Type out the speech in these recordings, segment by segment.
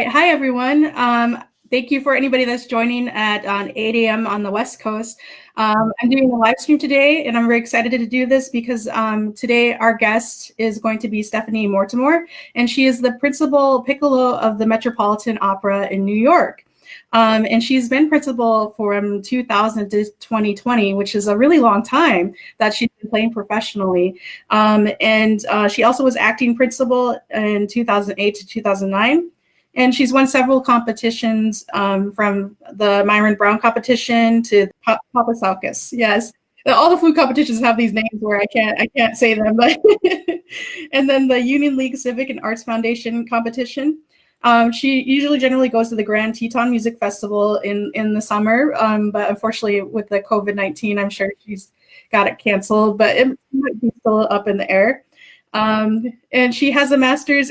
right. Hi, everyone. Thank you for anybody that's joining at 8 a.m. on the West Coast. I'm doing a live stream today, and I'm very excited to do this because today our guest is going to be Stephanie Mortimore, and she is the principal piccolo of the Metropolitan Opera in New York. And she's been principal from 2000 to 2020, which is a really long time that she's been playing professionally. And she also was acting principal in 2008 to 2009. And she's won several competitions, from the Myron Brown competition to Papa Salkus. Yes, all the flute competitions have these names where I can't say them, but and then the Union League Civic and Arts Foundation competition. She usually generally goes to the Grand Teton Music Festival in the summer, but unfortunately with the COVID-19, I'm sure she's got it canceled, but it might be still up in the air. And she has a master's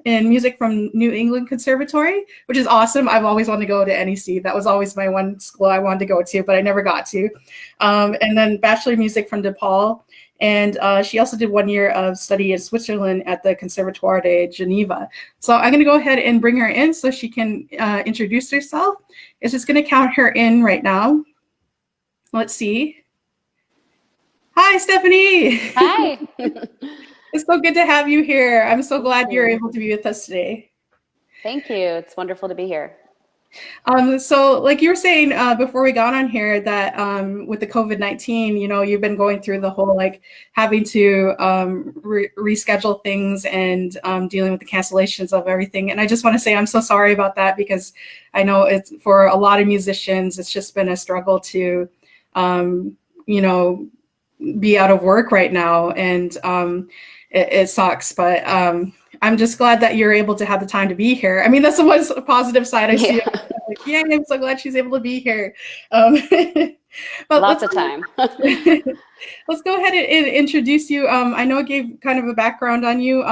in music from New England Conservatory, which is awesome. I've always wanted to go to NEC. That was always my one school I wanted to go to, but I never got to. And then Bachelor of Music from DePaul. And she also did 1 year of study in Switzerland at the Conservatoire de Geneva. So I'm going to go ahead and bring her in so she can introduce herself. It's just going to count her in right now. Let's see. Hi, Stephanie. Hi. It's so good to have you here. I'm so glad you're able to be with us today. Thank you. It's wonderful to be here. So like you were saying before we got on here that with the COVID-19, you've been going through the whole like having to reschedule things and dealing with the cancellations of everything. And I just want to say I'm so sorry about that because I know it's for a lot of musicians, it's just been a struggle to, be out of work right now. And it sucks, but I'm just glad that you're able to have the time to be here. I mean, that's the one positive side I see. Like, yeah, I'm so glad she's able to be here. But lots of time. Let's go ahead and introduce you. I know I gave kind of a background on you,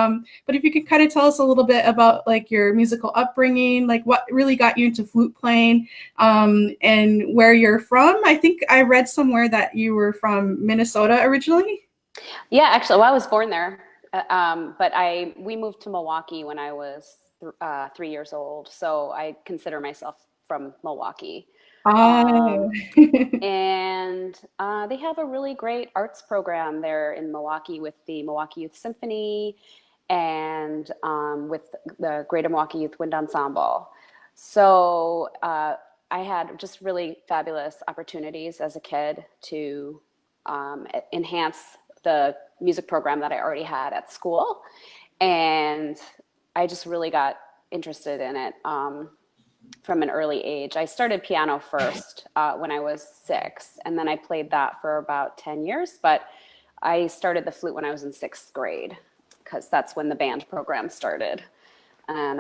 but if you could kind of tell us a little bit about like your musical upbringing, like what really got you into flute playing, and where you're from. I think I read somewhere that you were from Minnesota originally. Yeah, actually, well, I was born there, but we moved to Milwaukee when I was 3 years old, so I consider myself from Milwaukee. And they have a really great arts program there in Milwaukee with the Milwaukee Youth Symphony and with the Greater Milwaukee Youth Wind Ensemble. So I had just really fabulous opportunities as a kid to enhance the music program that I already had at school. And I just really got interested in it from an early age. I started piano first when I was 6, and then I played that for about 10 years. But I started the flute when I was in 6th grade because that's when the band program started. And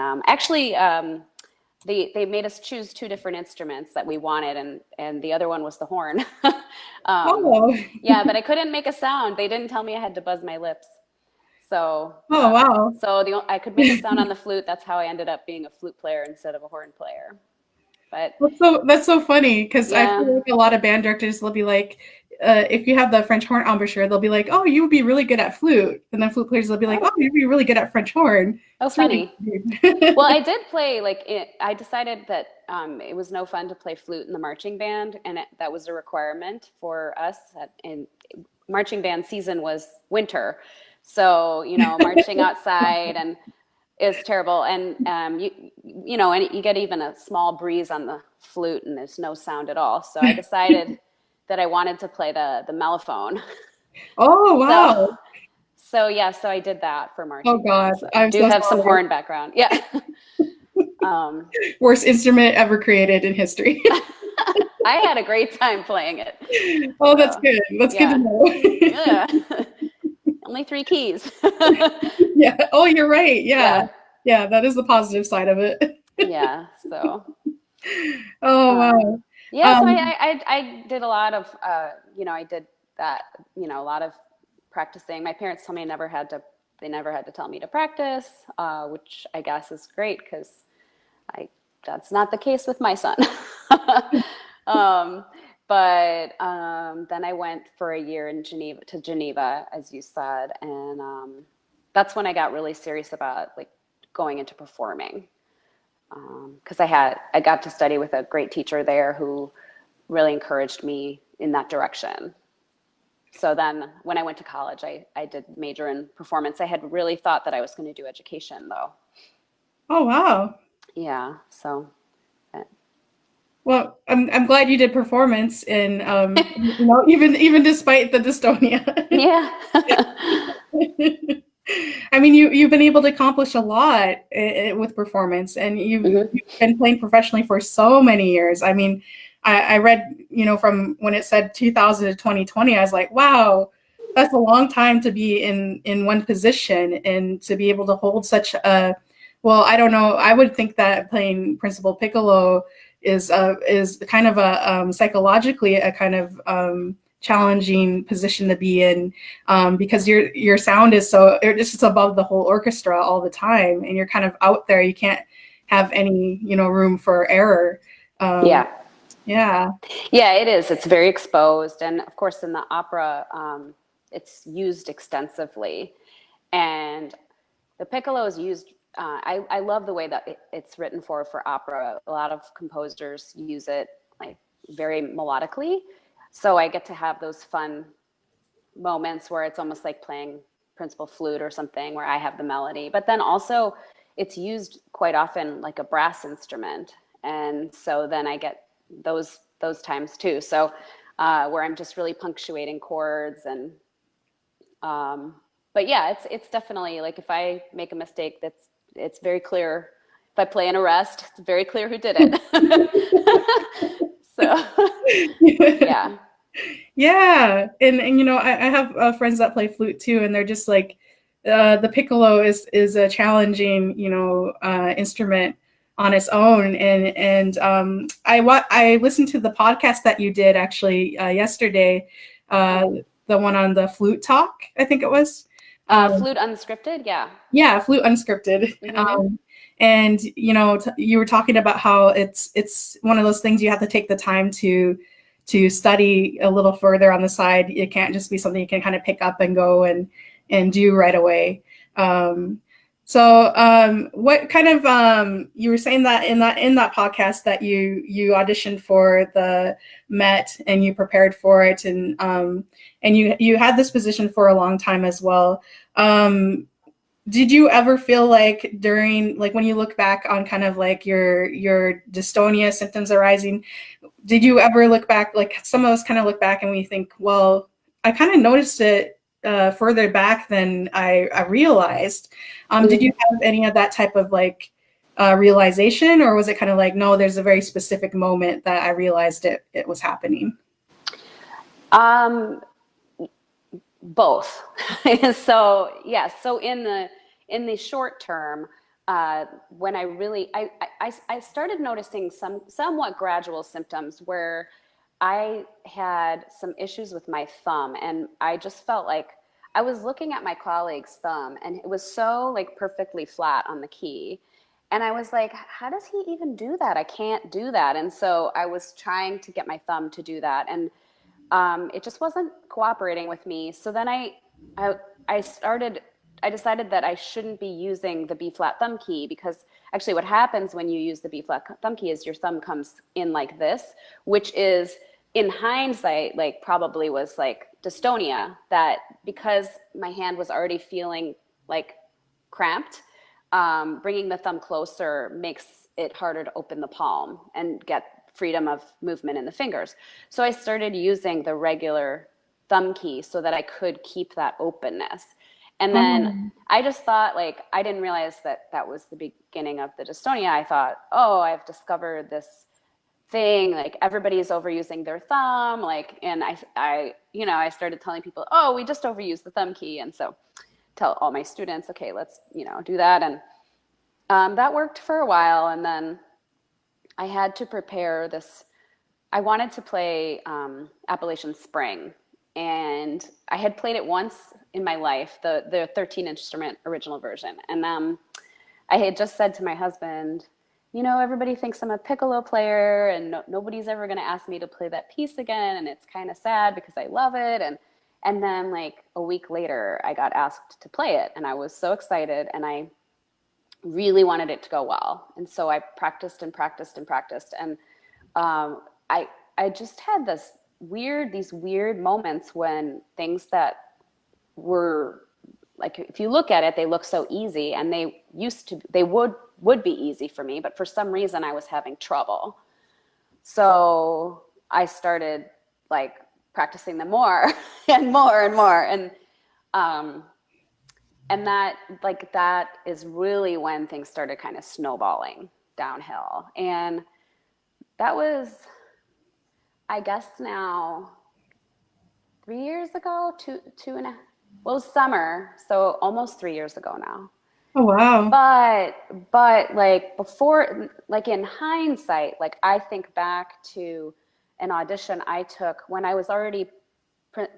they made us choose 2 different instruments that we wanted, and the other one was the horn. Yeah, but I couldn't make a sound. They didn't tell me I had to buzz my lips. So, wow. So I could make a sound on the flute. That's how I ended up being a flute player instead of a horn player. But that's so funny because I feel like a lot of band directors will be like, if you have the French horn embouchure, they'll be like, "Oh, you would be really good at flute," and then flute players will be like, "Oh, you'd be really good at French horn." Oh, funny. Well, I did play I decided that it was no fun to play flute in the marching band, and that was a requirement for us. And marching band season was winter. So, marching outside and it's terrible. And, and you get even a small breeze on the flute and there's no sound at all. So I decided that I wanted to play the mellophone. Oh, wow. So I did that for marching. Oh, God. So I do have some horn background. Yeah. Worst instrument ever created in history. I had a great time playing it. Oh, that's good. That's good to know. Yeah. Only 3 keys. Yeah. Oh, you're right. Yeah. That is the positive side of it. Yeah. So. Oh, wow. Yeah. So I did a lot of, I did that, a lot of practicing. My parents told me they never had to tell me to practice, which I guess is great because that's not the case with my son. But then I went for a year in Geneva, as you said, and that's when I got really serious about like going into performing. because I got to study with a great teacher there who really encouraged me in that direction. So then when I went to college, I did major in performance. I had really thought that I was going to do education though. Oh, wow. Yeah. So Well, I'm glad you did performance, and even despite the dystonia. yeah. I mean, you've been able to accomplish a lot with performance, and you've been playing professionally for so many years. I mean, I read, from when it said 2000 to 2020, I was like, wow, that's a long time to be in one position and to be able to hold such a, well, I don't know. I would think that playing principal piccolo is kind of a psychologically a kind of challenging position to be in, because your sound is it's just above the whole orchestra all the time, and you're kind of out there. You can't have any room for error. Yeah. Yeah. Yeah, it is. It's very exposed. And of course, in the opera, it's used extensively. And the piccolo is used. I love the way that it's written for opera. A lot of composers use it like very melodically. So I get to have those fun moments where it's almost like playing principal flute or something where I have the melody. But then also it's used quite often like a brass instrument. And so then I get those times too. So where I'm just really punctuating chords and but yeah, it's definitely like if I make a mistake, it's very clear. If I play an arrest, it's very clear who did it. So yeah. Yeah, and I have friends that play flute too, and they're just like, the piccolo is a challenging instrument on its own, and I listened to the podcast that you did actually yesterday, the one on the flute talk, I think it was. Flute unscripted, yeah. Yeah, flute unscripted. And you were talking about how it's one of those things you have to take the time to study a little further on the side. It can't just be something you can kind of pick up and go and do right away. What kind of you were saying that in that podcast that you auditioned for the MET and you prepared for it, and you had this position for a long time as well. Did you ever feel like during, like when you look back on kind of like your dystonia symptoms arising, did you ever look back, like some of us kind of look back and we think, well, I kind of noticed it further back than I realized. Did you have any of that type of like realization, or was it kind of like, no, there's a very specific moment that I realized it was happening? Both. So yeah, so in the short term, when I started noticing some somewhat gradual symptoms where I had some issues with my thumb, and I just felt like I was looking at my colleague's thumb and it was so like perfectly flat on the key. And I was like, how does he even do that? I can't do that. And so I was trying to get my thumb to do that. And it just wasn't cooperating with me. So then I decided that I shouldn't be using the B flat thumb key, because actually what happens when you use the B flat thumb key is your thumb comes in like this, which is in hindsight, like probably was like dystonia, that because my hand was already feeling like cramped, bringing the thumb closer makes it harder to open the palm and get freedom of movement in the fingers. So I started using the regular thumb key so that I could keep that openness. And then I just thought, like, I didn't realize that that was the beginning of the dystonia. I thought, oh, I've discovered this thing, like everybody's overusing their thumb, like, and I started telling people, oh, we just overuse the thumb key. And so tell all my students, okay, let's, do that. And that worked for a while. And then I had to prepare this. I wanted to play Appalachian Spring, and I had played it once in my life, the 13 instrument original version. And I had just said to my husband, everybody thinks I'm a piccolo player, and nobody's ever going to ask me to play that piece again, and it's kind of sad because I love it. And then like a week later, I got asked to play it, and I was so excited, and I really wanted it to go well. And so I practiced and practiced and practiced. And I just had these weird moments when things that were like, if you look at it, they look so easy, and they would be easy for me, but for some reason I was having trouble. So I started like practicing them more and more and more. And that is really when things started kind of snowballing downhill. And that was, I guess now 3 years ago, two and a, well, it was summer. So almost 3 years ago now. Oh, wow. But like before, like in hindsight, like I think back to an audition I took when I was already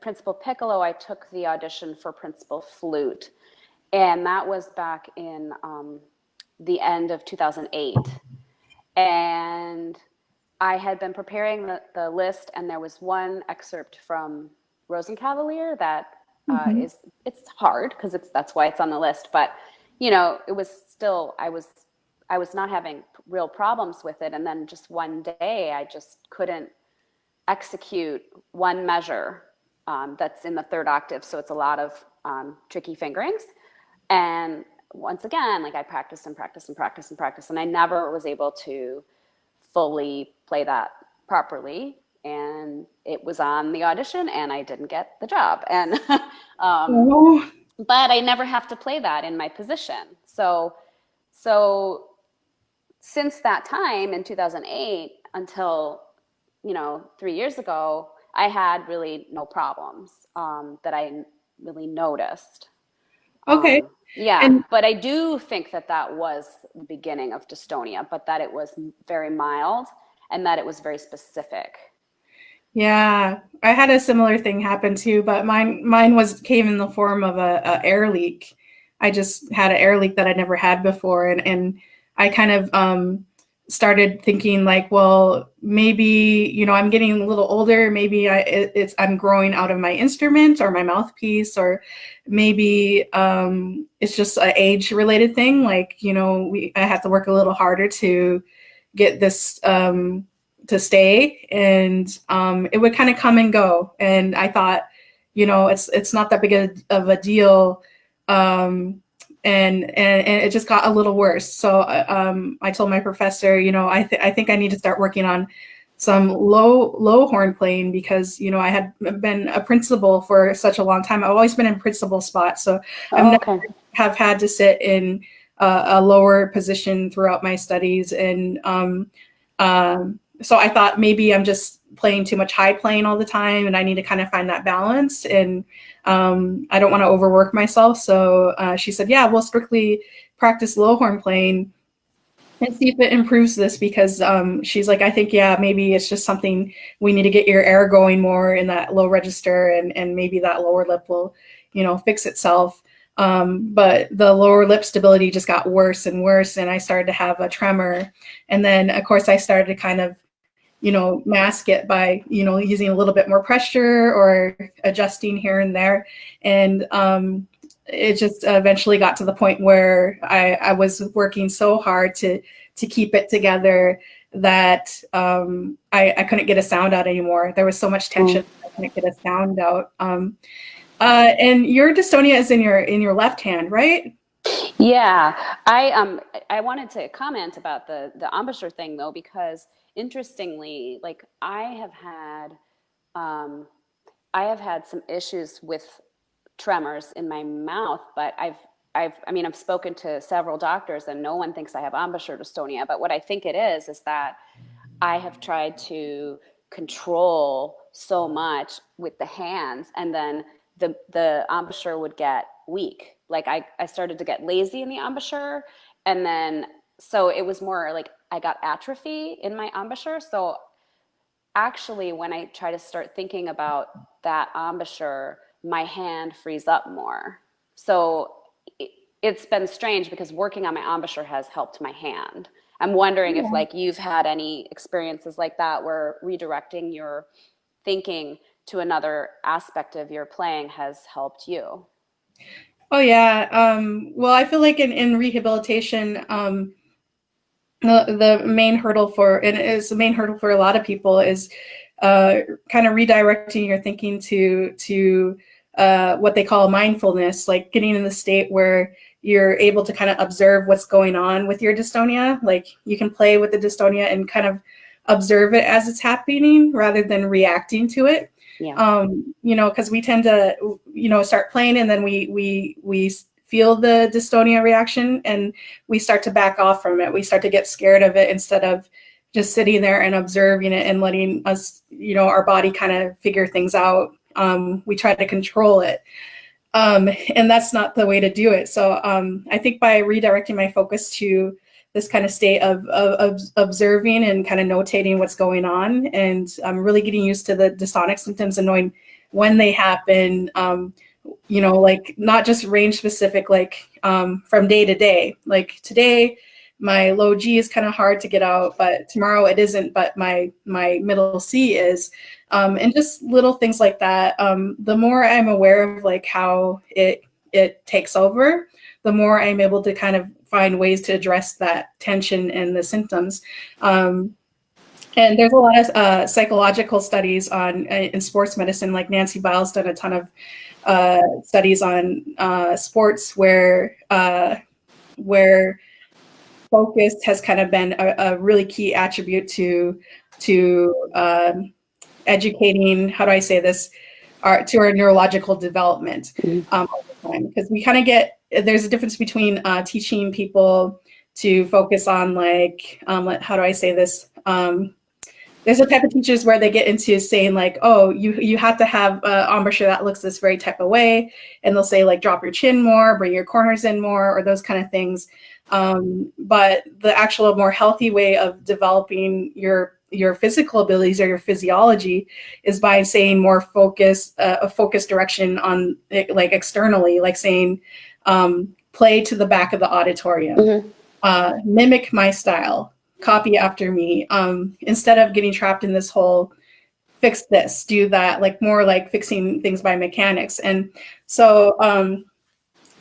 principal piccolo. I took the audition for principal flute, and that was back in the end of 2008. And I had been preparing the list, and there was one excerpt from Rosenkavalier that it's hard because that's why it's on the list. But it was still, I was not having real problems with it. And then just one day, I just couldn't execute one measure that's in the third octave. So it's a lot of tricky fingerings. And once again, like I practiced and practiced and practiced and practiced, and I never was able to fully play that properly. And it was on the audition, and I didn't get the job. And but I never have to play that in my position. So since that time in 2008 until 3 years ago, I had really no problems that I really noticed. Okay. Yeah, but I do think that was the beginning of dystonia, but that it was very mild and that it was very specific. Yeah, I had a similar thing happen too, but mine came in the form of a air leak. I just had an air leak that I'd never had before, and I kind of started thinking like, well, maybe I'm getting a little older. Maybe I'm growing out of my instrument or my mouthpiece, or maybe it's just an age-related thing. Like I have to work a little harder to get this to stay, and it would kind of come and go. And I thought, it's not that big of a deal. And it just got a little worse. So I told my professor, I think I need to start working on some low horn playing, because I had been a principal for such a long time. I've always been in principal spots, so I've never have had to sit in a lower position throughout my studies. And so I thought maybe I'm just playing too much high playing all the time, and I need to kind of find that balance. And I don't want to overwork myself. So she said, yeah, we'll strictly practice low horn playing and see if it improves this, because she's like, I think, yeah, maybe it's just something we need to get your air going more in that low register, and maybe that lower lip will, fix itself. But the lower lip stability just got worse and worse, and I started to have a tremor. And then, of course, I started to kind of, mask it by, using a little bit more pressure or adjusting here and there. And it just eventually got to the point where I was working so hard to keep it together that I couldn't get a sound out anymore. There was so much tension, I couldn't get a sound out. And your dystonia is in your left hand, right? Yeah, I wanted to comment about the embouchure thing though, because interestingly, like I have had some issues with tremors in my mouth, but I've spoken to several doctors, and no one thinks I have embouchure dystonia. But what I think it is that I have tried to control so much with the hands, and then the embouchure would get weak. Like I started to get lazy in the embouchure, and then so it was more like I got atrophy in my embouchure. So actually, when I try to start thinking about that embouchure, my hand frees up more. So it's been strange, because working on my embouchure has helped my hand. I'm wondering if like you've had any experiences like that, where redirecting your thinking to another aspect of your playing has helped you. Oh yeah. Well, I feel like in rehabilitation, the main hurdle for, and it is the main hurdle for a lot of people, is kind of redirecting your thinking to what they call mindfulness, like getting in the state where you're able to kind of observe what's going on with your dystonia. Like you can play with the dystonia and kind of observe it as it's happening rather than reacting to it. Yeah. You know, because we tend to, you know, start playing and then we feel the dystonia reaction and we start to back off from it. We start to get scared of it instead of just sitting there and observing it and letting us, you know, our body kind of figure things out. We try to control it. And that's not the way to do it. So I think by redirecting my focus to this kind of state of observing and kind of notating what's going on, and really getting used to the dystonic symptoms and knowing when they happen, you know, like not just range specific, like from day to day. Like today, my low G is kind of hard to get out, but tomorrow it isn't, but my middle C is. And just little things like that. The more I'm aware of like how it takes over, the more I'm able to kind of find ways to address that tension and the symptoms. And there's a lot of psychological studies on in sports medicine, like Nancy Biles done a ton of studies on sports where focus has kind of been a really key attribute to educating, how do I say this, to our neurological development over time. Because we kind of there's a difference between teaching people to focus on like, how do I say this? There's a type of teachers where they get into saying like, oh, you have to have an embouchure that looks this very type of way. And they'll say like, drop your chin more, bring your corners in more, or those kind of things. But the actual more healthy way of developing your physical abilities or your physiology is by saying more a focused direction on it, like externally, like saying, play to the back of the auditorium, mimic my style, copy after me, instead of getting trapped in this whole fix this, do that, like more like fixing things by mechanics. And so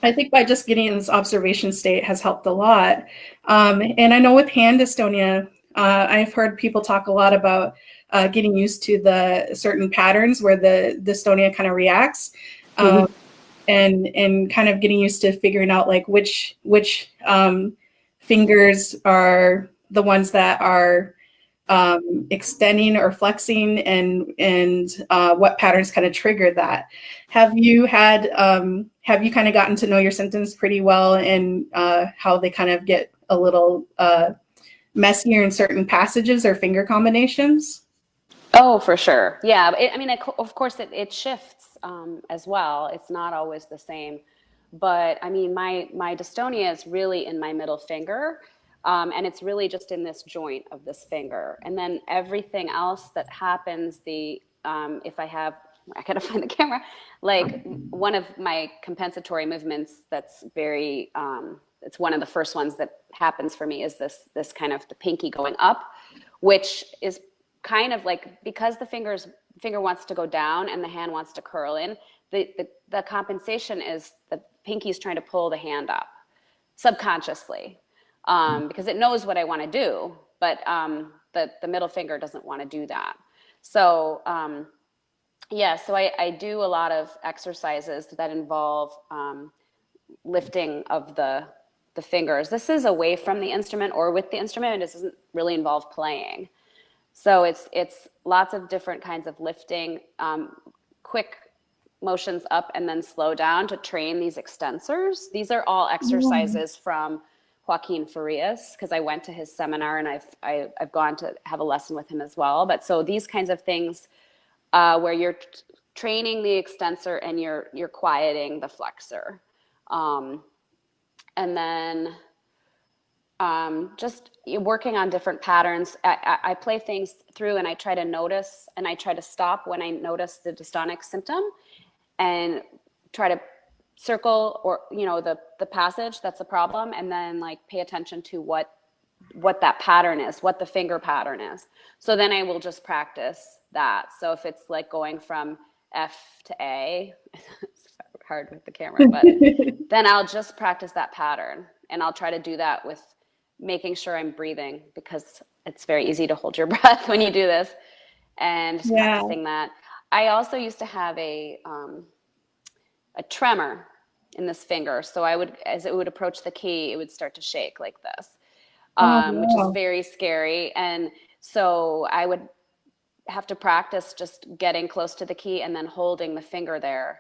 I think by just getting in this observation state has helped a lot. And I know with hand dystonia, I've heard people talk a lot about getting used to the certain patterns where the dystonia kind of reacts, and kind of getting used to figuring out like which fingers are the ones that are extending or flexing, and what patterns kind of trigger that. Have you kind of gotten to know your symptoms pretty well, and how they kind of get a little messier in certain passages or finger combinations? Oh, for sure. Yeah. Of course, it shifts as well. It's not always the same. But I mean, my dystonia is really in my middle finger. And it's really just in this joint of this finger. And then everything else that happens, if I gotta find the camera, like one of my compensatory movements that's very, it's one of the first ones that happens for me is this kind of the pinky going up, which is kind of like, because the finger wants to go down and the hand wants to curl in, the compensation is the pinky's trying to pull the hand up subconsciously, because it knows what I want to do, but the middle finger doesn't want to do that. So so I do a lot of exercises that involve lifting of the fingers. This is away from the instrument or with the instrument. It doesn't really involve playing. So it's lots of different kinds of lifting, quick motions up and then slow down to train these extensors. These are all exercises from Joaquin Farias, because I went to his seminar and I've gone to have a lesson with him as well. But so these kinds of things where you're training the extensor and you're quieting the flexor, and then just working on different patterns. I play things through and I try to notice and I try to stop when I notice the dystonic symptom and try to circle or the passage that's a problem, and then like pay attention to what that pattern is, what the finger pattern is. So then I will just practice that. So if it's like going from F to A, hard with the camera, but then I'll just practice that pattern, and I'll try to do that with making sure I'm breathing, because it's very easy to hold your breath when you do this, and just practicing that. I also used to have a tremor in this finger. So I would, as it would approach the key, it would start to shake like this, which is very scary. And so I would have to practice just getting close to the key and then holding the finger there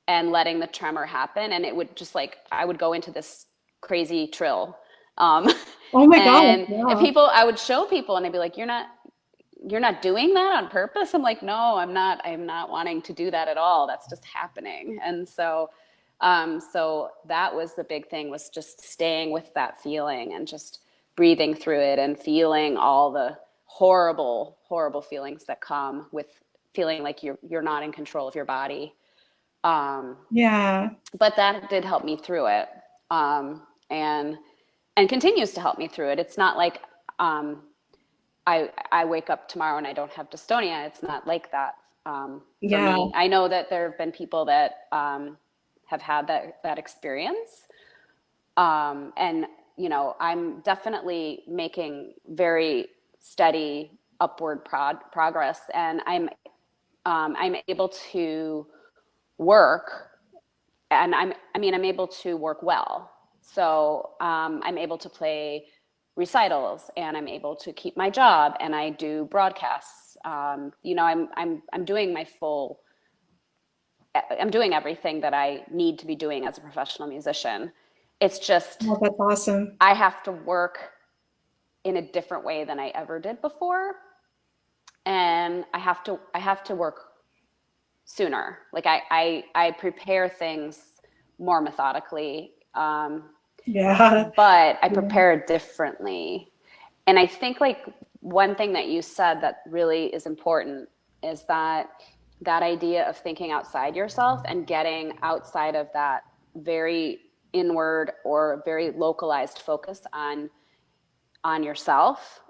and letting the tremor happen. And it would just like, I would go into this crazy trill. Oh my God. And people, I would show people and they'd be like, you're not doing that on purpose. I'm like, no, I'm not wanting to do that at all. That's just happening. And so, so that was the big thing, was just staying with that feeling and just breathing through it and feeling all the horrible, horrible feelings that come with feeling like you're not in control of your body. But that did help me through it. And continues to help me through it. It's not like, I wake up tomorrow and I don't have dystonia. It's not like that for me. I know that there have been people that have had that experience. And, you know, I'm definitely making very steady upward progress, and I'm able to work, and I'm able to work well. So I'm able to play recitals, and I'm able to keep my job, and I do broadcasts. You know, I'm doing I'm doing everything that I need to be doing as a professional musician. It's just, that's awesome. I have to work in a different way than I ever did before. And I have to work sooner. Like I prepare things more methodically. But I prepare differently. And I think like one thing that you said that really is important is that idea of thinking outside yourself and getting outside of that very inward or very localized focus on yourself.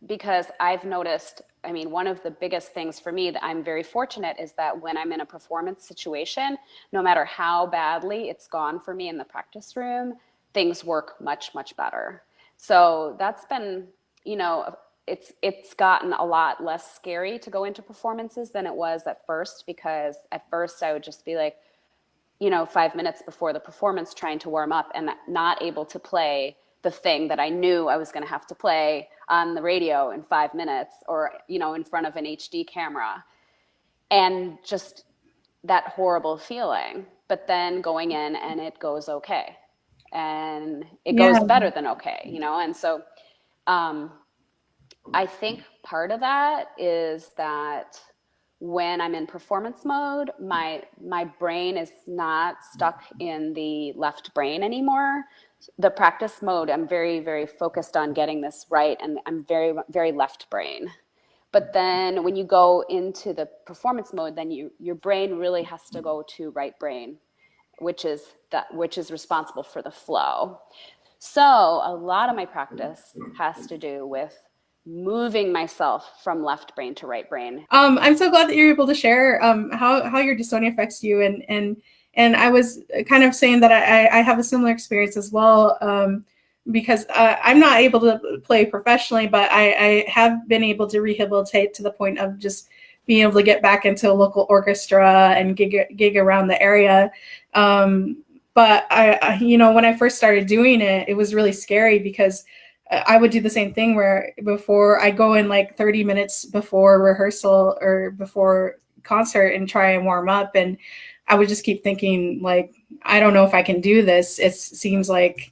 Because I've noticed, I mean, one of the biggest things for me that I'm very fortunate is that when I'm in a performance situation, no matter how badly it's gone for me in the practice room, things work much, much better. So that's been, you know, it's gotten a lot less scary to go into performances than it was at first, because at first I would just be like, you know, 5 minutes before the performance trying to warm up and not able to play the thing that I knew I was going to have to play on the radio in 5 minutes, or, you know, in front of an HD camera, and just that horrible feeling. But then going in and it goes okay, and it goes better than okay, you know? And so I think part of that is that when I'm in performance mode, my brain is not stuck in the left brain anymore. The practice mode, I'm very, very focused on getting this right, and I'm very, very left brain. But then when you go into the performance mode, then your brain really has to go to right brain, which is responsible for the flow. So a lot of my practice has to do with moving myself from left brain to right brain. I'm so glad that you're able to share how your dystonia affects you, and I was kind of saying that I have a similar experience as well, because I'm not able to play professionally, but I have been able to rehabilitate to the point of just being able to get back into a local orchestra and gig around the area. But I, you know, when I first started doing it, it was really scary, because I would do the same thing where before I go in like 30 minutes before rehearsal or before concert and try and warm up. And I would just keep thinking, like, I don't know if I can do this. It seems like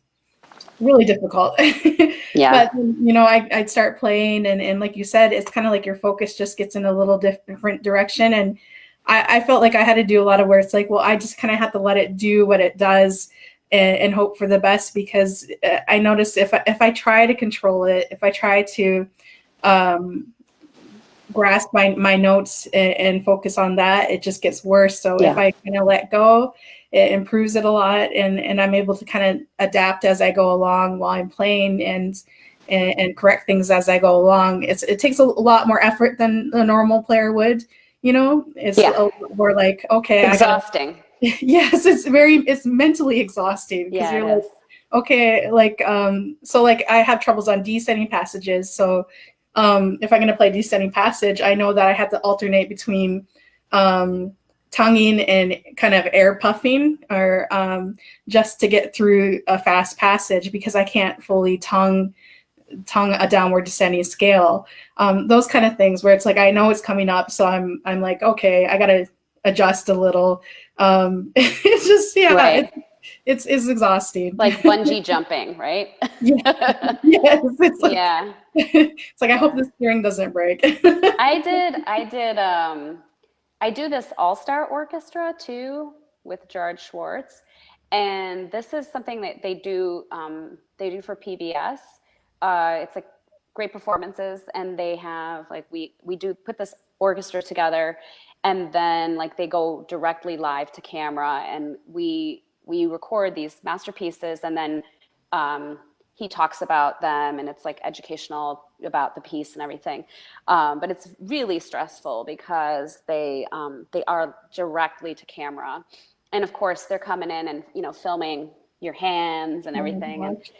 really difficult. But, you know, I'd start playing, and like you said, it's kind of like your focus just gets in a little different direction. And I felt like I had to do a lot of where it's like, well, I just kind of have to let it do what it does and hope for the best, because I noticed if I try to control it, if I try to grasp my notes and focus on that, it just gets worse. So if I kind of let go, it improves it a lot, and I'm able to kind of adapt as I go along while I'm playing and correct things as I go along. It takes a lot more effort than a normal player would, you know. It's more like, okay, exhausting. Yes, it's mentally exhausting because Yeah, you're it like, is. okay, like so like I have troubles on descending passages. So if I'm gonna play descending passage, I know that I have to alternate between tonguing and kind of air puffing, or just to get through a fast passage, because I can't fully tongue a downward descending scale. Those kind of things where it's like I know it's coming up, so I'm like, okay, I gotta adjust a little. It's just, yeah, Right. it's exhausting. Like bungee jumping, right? Yeah. Yes, it's like Yeah. it's like I hope Yeah. this string doesn't break. I do this all-star orchestra too with George Schwartz. And this is something that they do for PBS. It's like great performances, and they have like we do put this orchestra together, and then like they go directly live to camera, and we record these masterpieces, and then he talks about them, and it's like educational about the piece and everything. But it's really stressful because they are directly to camera, and of course they're coming in and filming your hands and Oh my everything. And gosh.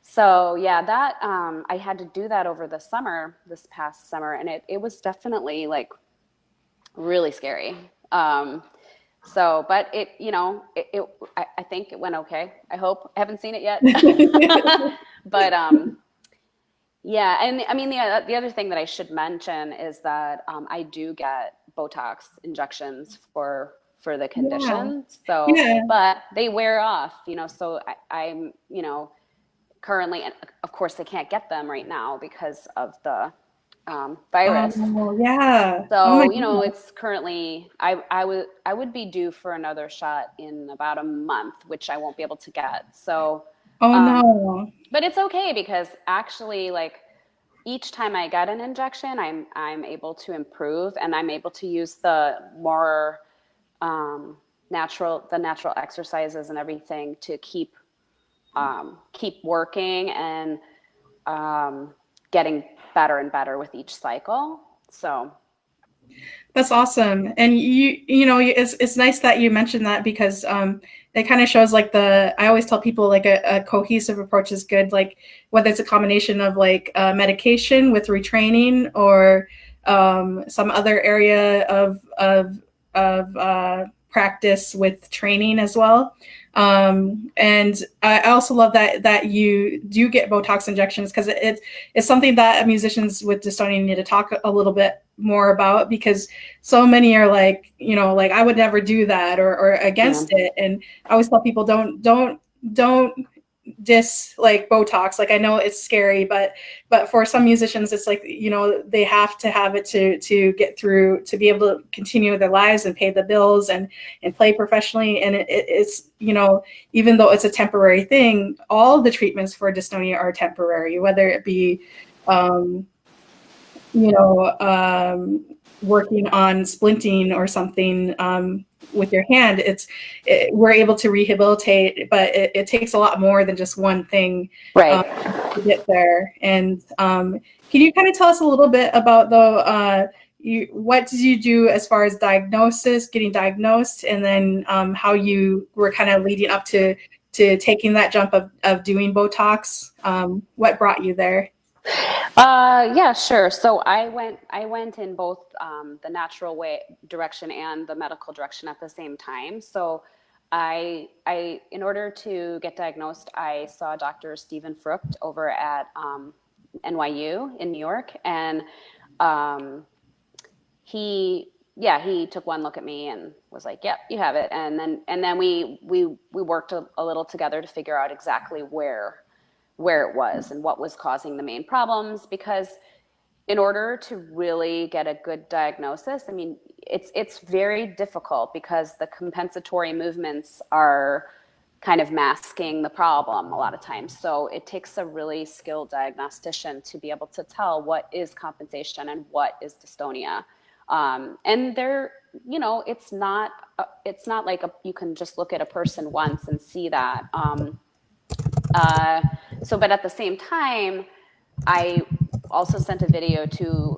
so yeah, that I had to do that over the summer, this past summer, and it was definitely like really scary. So, but I think it went okay. I hope. I haven't seen it yet. But yeah, and I mean the other thing that I should mention is that I do get Botox injections for the Yeah. condition. So, Yeah. but they wear off, so I'm, currently, and of course they can't get them right now because of the virus. Oh yeah. Oh my So, goodness. it's currently, I would be due for another shot in about a month, which I won't be able to get. So, Oh um, no. but it's okay because actually, like each time I get an injection, I'm able to improve, and I'm able to use the more the natural exercises and everything to keep working and getting better and better with each cycle. So That's awesome. And it's nice that you mentioned that, because it kind of shows like I always tell people like a cohesive approach is good, like whether it's a combination of like medication with retraining, or some other area of practice with training as well. And I also love that you do get Botox injections, because it's something that musicians with dystonia need to talk a little bit more about, because so many are like, like I would never do that, or yeah, against it. And I always tell people, don't like Botox. Like I know it's scary, but for some musicians, it's like, they have to have it to get through, to be able to continue their lives and pay the bills and play professionally. And it's, even though it's a temporary thing, all the treatments for dystonia are temporary, whether it be you know, working on splinting or something with your hand. We're able to rehabilitate, but it takes a lot more than just one thing right. to get there. And can you kind of tell us a little bit about what did you do as far as getting diagnosed, and then how you were kind of leading up to taking that jump of doing Botox? What brought you there? Yeah, sure. So I went in both the natural way direction and the medical direction at the same time. So in order to get diagnosed, I saw Dr. Stephen Frucht over at NYU in New York, and um, he took one look at me and was like, "Yep, you have it." And then we worked a little together to figure out exactly where it was and what was causing the main problems, because in order to really get a good diagnosis, I mean, it's very difficult because the compensatory movements are kind of masking the problem a lot of times. So it takes a really skilled diagnostician to be able to tell what is compensation and what is dystonia. And it's not like you can just look at a person once and see that. But at the same time, I also sent a video to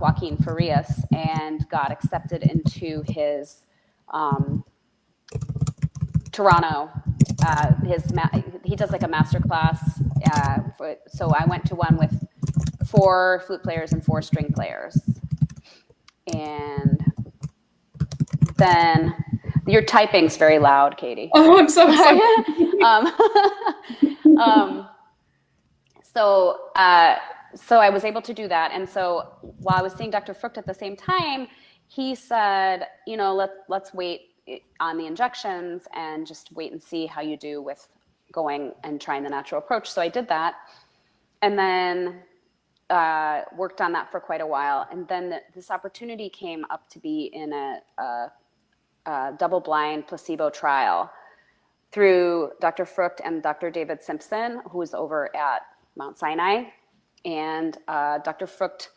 Joaquin Farias and got accepted into his Toronto. He does like a master class. So I went to one with 4 flute players and 4 string players. And then your typing's very loud, Katie. Oh, I'm so sorry. So I was able to do that. And so while I was seeing Dr. Frucht at the same time, he said, you know, let's wait on the injections and just wait and see how you do with going and trying the natural approach. So I did that, and then worked on that for quite a while. And then this opportunity came up to be in a double-blind placebo trial through Dr. Frucht and Dr. David Simpson, who is over at Mount Sinai. And Dr. Frucht,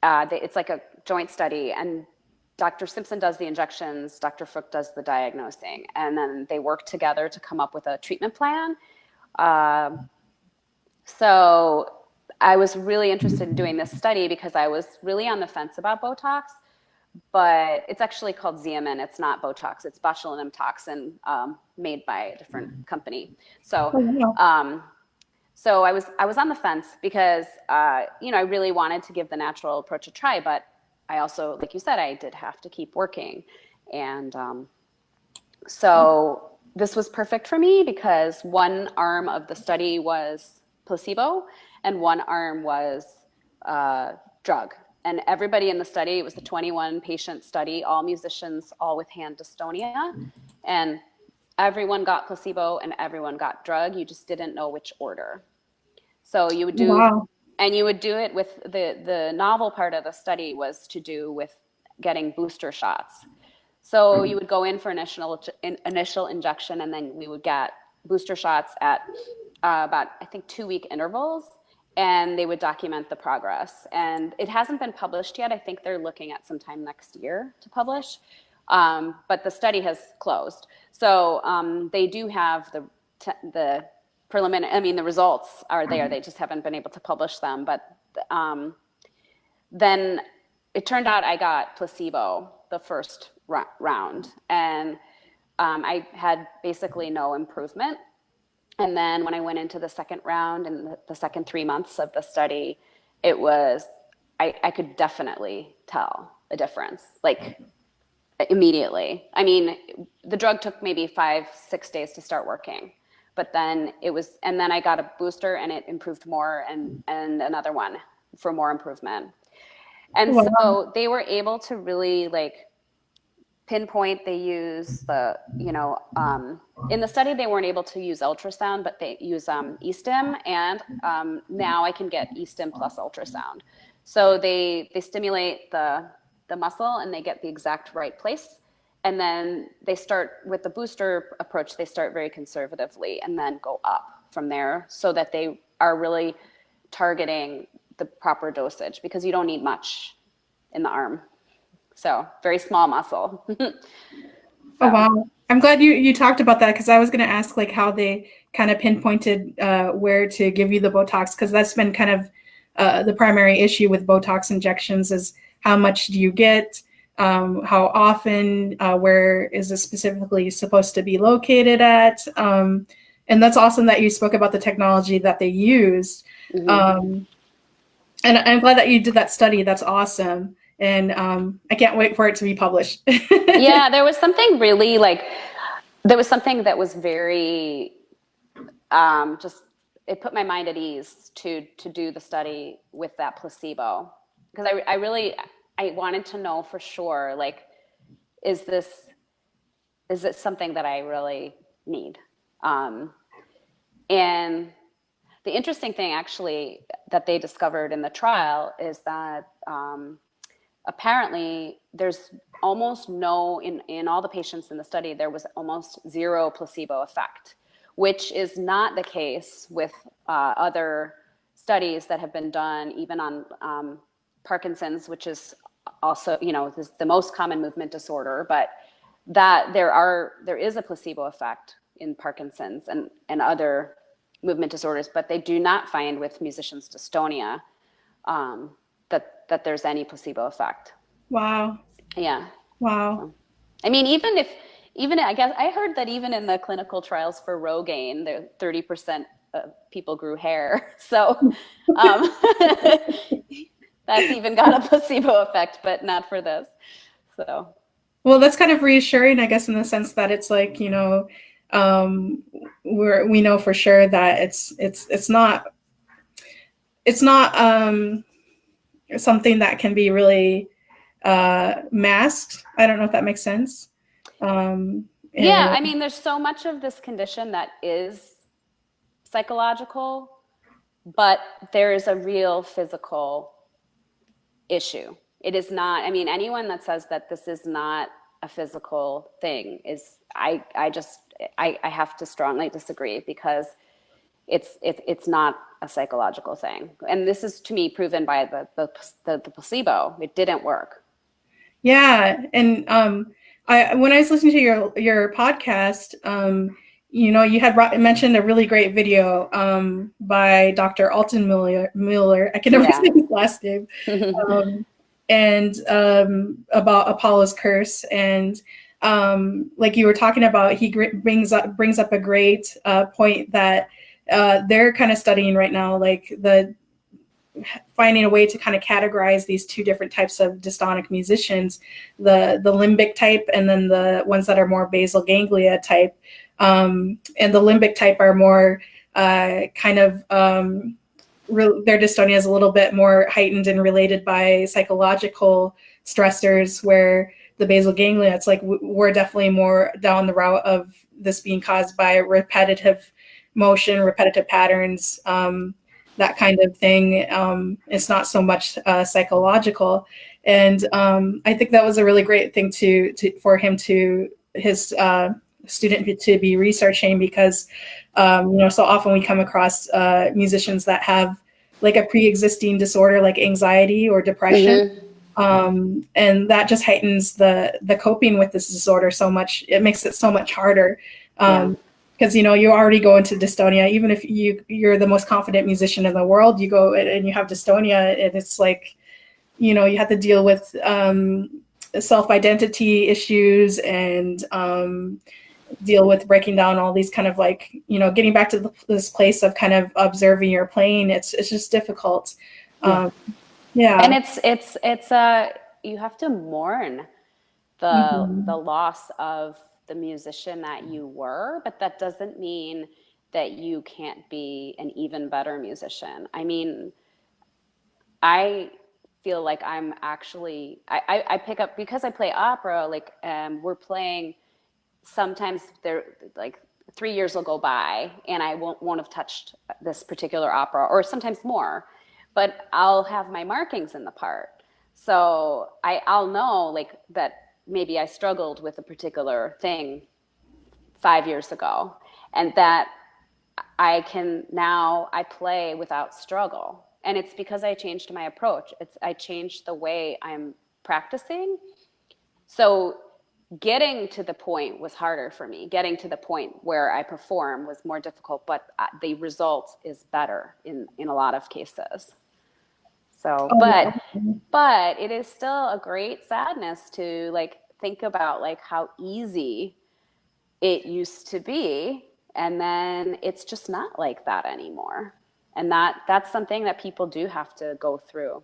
it's like a joint study, and Dr. Simpson does the injections, Dr. Frucht does the diagnosing, and then they work together to come up with a treatment plan. So I was really interested in doing this study because I was really on the fence about Botox, but it's actually called Xeomin. It's not Botox. It's botulinum toxin made by a different company. So, so I was on the fence because you know, I really wanted to give the natural approach a try, but I also, like you said, I did have to keep working, and so this was perfect for me because one arm of the study was placebo and one arm was drug. And everybody in the study, it was a 21 patient study, all musicians, all with hand dystonia. And everyone got placebo and everyone got drug. You just didn't know which order. So you would do, and you would do it with the novel part of the study was to do with getting booster shots. So you would go in for initial injection, and then we would get booster shots at about, I think, 2-week intervals, and they would document the progress. And it hasn't been published yet. I think they're looking at sometime next year to publish, but the study has closed. So they do have the preliminary, I mean, the results are there. They just haven't been able to publish them. But then it turned out I got placebo the first round, and I had basically no improvement. And then when I went into the second round and the second 3 months of the study, it was, I could definitely tell a difference, like immediately. I mean, the drug took maybe 5-6 days to start working, but then it was, and then I got a booster and it improved more, and another one for more improvement. And so they were able to really like pinpoint. They use the, you know, in the study they weren't able to use ultrasound, but they use e-stim, and now I can get e-stim plus ultrasound. So they stimulate the muscle and they get the exact right place, and then they start with the booster approach. They start very conservatively and then go up from there, so that they are really targeting the proper dosage, because you don't need much in the arm. So very small muscle. So. Oh, wow. I'm glad you talked about that, because I was going to ask like how they kind of pinpointed where to give you the Botox, because that's been kind of the primary issue with Botox injections is how much do you get, how often, where is it specifically supposed to be located at. And that's awesome that you spoke about the technology that they used. Mm-hmm. And I'm glad that you did that study. That's awesome. And I can't wait for it to be published. Yeah, there was something really like, there was something that was very, just, it put my mind at ease to do the study with that placebo. Because I wanted to know for sure, like, is it something that I really need? And the interesting thing actually that they discovered in the trial is that apparently there's almost no, in all the patients in the study, there was almost zero placebo effect, which is not the case with other studies that have been done, even on Parkinson's, which is also, you know, the most common movement disorder, but that there is a placebo effect in Parkinson's and other movement disorders, but they do not find with musicians' dystonia that there's any placebo effect. Wow. Yeah. Wow. I mean, even even, I guess, I heard that even in the clinical trials for Rogaine, the 30% of people grew hair. So that's even got a placebo effect, but not for this. So. Well, that's kind of reassuring, I guess, in the sense that it's like, we know for sure that it's not something that can be really masked. I don't know if that makes sense. Yeah, I mean, there's so much of this condition that is psychological, but there is a real physical issue. It is not, I mean, anyone that says that this is not a physical thing is, I have to strongly disagree, because it's not a psychological thing. And this is, to me, proven by the placebo. It didn't work. Yeah. And when I was listening to your podcast, you had mentioned a really great video by Dr. Alton Mueller. I can never say his last name. And about Apollo's curse. And like you were talking about, he brings up a great point that they're kind of studying right now, like finding a way to kind of categorize these two different types of dystonic musicians, the limbic type, and then the ones that are more basal ganglia type. And the limbic type are more their dystonia is a little bit more heightened and related by psychological stressors, where the basal ganglia, it's like we're definitely more down the route of this being caused by repetitive motion, repetitive patterns, that kind of thing. It's not so much psychological. And I think that was a really great thing for him his student to be researching, because so often we come across musicians that have like a pre-existing disorder like anxiety or depression. And that just heightens the coping with this disorder so much. It makes it so much harder. Because you already go into dystonia, even if you're the most confident musician in the world, you go and you have dystonia, and it's like, you have to deal with self-identity issues, and deal with breaking down all these kind of like, getting back to this place of kind of observing your playing. It's just difficult. And it's you have to mourn the loss of the musician that you were, but that doesn't mean that you can't be an even better musician. I mean, I feel like I'm actually, I pick up, because I play opera, like we're playing, sometimes there, like 3 years will go by and I won't have touched this particular opera, or sometimes more, but I'll have my markings in the part. So I'll know like that maybe I struggled with a particular thing 5 years ago, and that I play without struggle. And it's because I changed my approach. I changed the way I'm practicing. So getting to the point was harder for me. Getting to the point where I perform was more difficult, but the result is better in a lot of cases. So, but it is still a great sadness to like think about like how easy it used to be, and then it's just not like that anymore. And that's something that people do have to go through.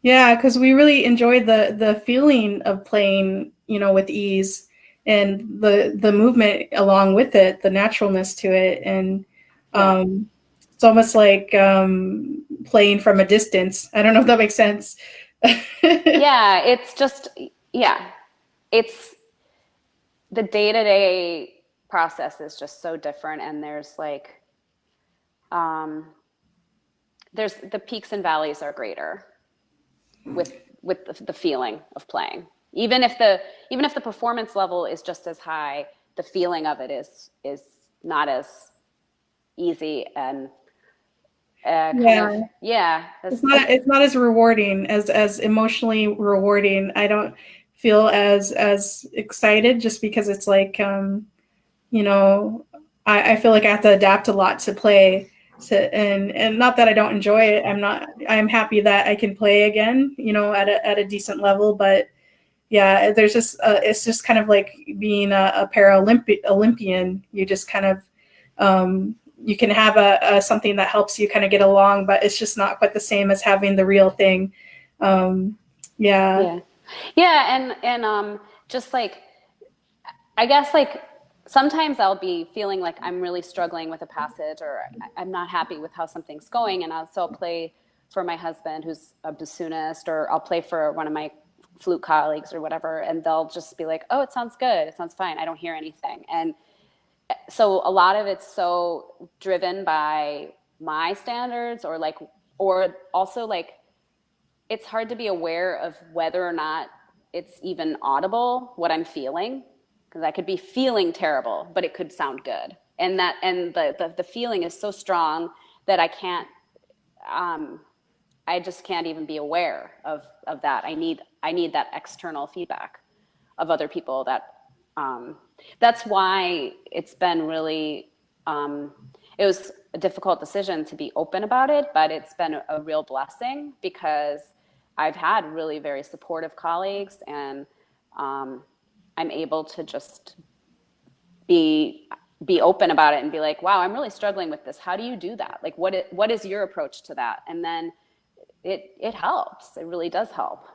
Yeah, because we really enjoy the feeling of playing, with ease, and the movement along with it, the naturalness to it. And it's almost like playing from a distance. I don't know if that makes sense. Yeah, it's just, it's the day-to-day process is just so different. And there's like, there's the peaks and valleys are greater with the feeling of playing. Even if the performance level is just as high, the feeling of it is not as easy and it's not as rewarding, as emotionally rewarding. I don't feel as excited, just because it's like I feel like I have to adapt a lot to play. And not that I don't enjoy it. I'm happy that I can play again, at a decent level, but yeah, there's just it's just kind of like being a Olympian. You just kind of you can have a something that helps you kind of get along, but it's just not quite the same as having the real thing. Yeah. Yeah. Yeah. And just like, I guess like sometimes I'll be feeling like I'm really struggling with a passage, or I'm not happy with how something's going. And I'll play for my husband, who's a bassoonist, or I'll play for one of my flute colleagues or whatever. And they'll just be like, oh, it sounds good. It sounds fine. I don't hear anything. And so a lot of it's so driven by my standards, or like, or also like, it's hard to be aware of whether or not it's even audible, what I'm feeling, because I could be feeling terrible, but it could sound good. And the feeling is so strong that I just can't even be aware of that. I need that external feedback of other people. That's why it's been really, it was a difficult decision to be open about it, but it's been a real blessing, because I've had really very supportive colleagues, and I'm able to just be open about it and be like, wow, I'm really struggling with this. How do you do that? Like, what is your approach to that? And then it helps. It really does help.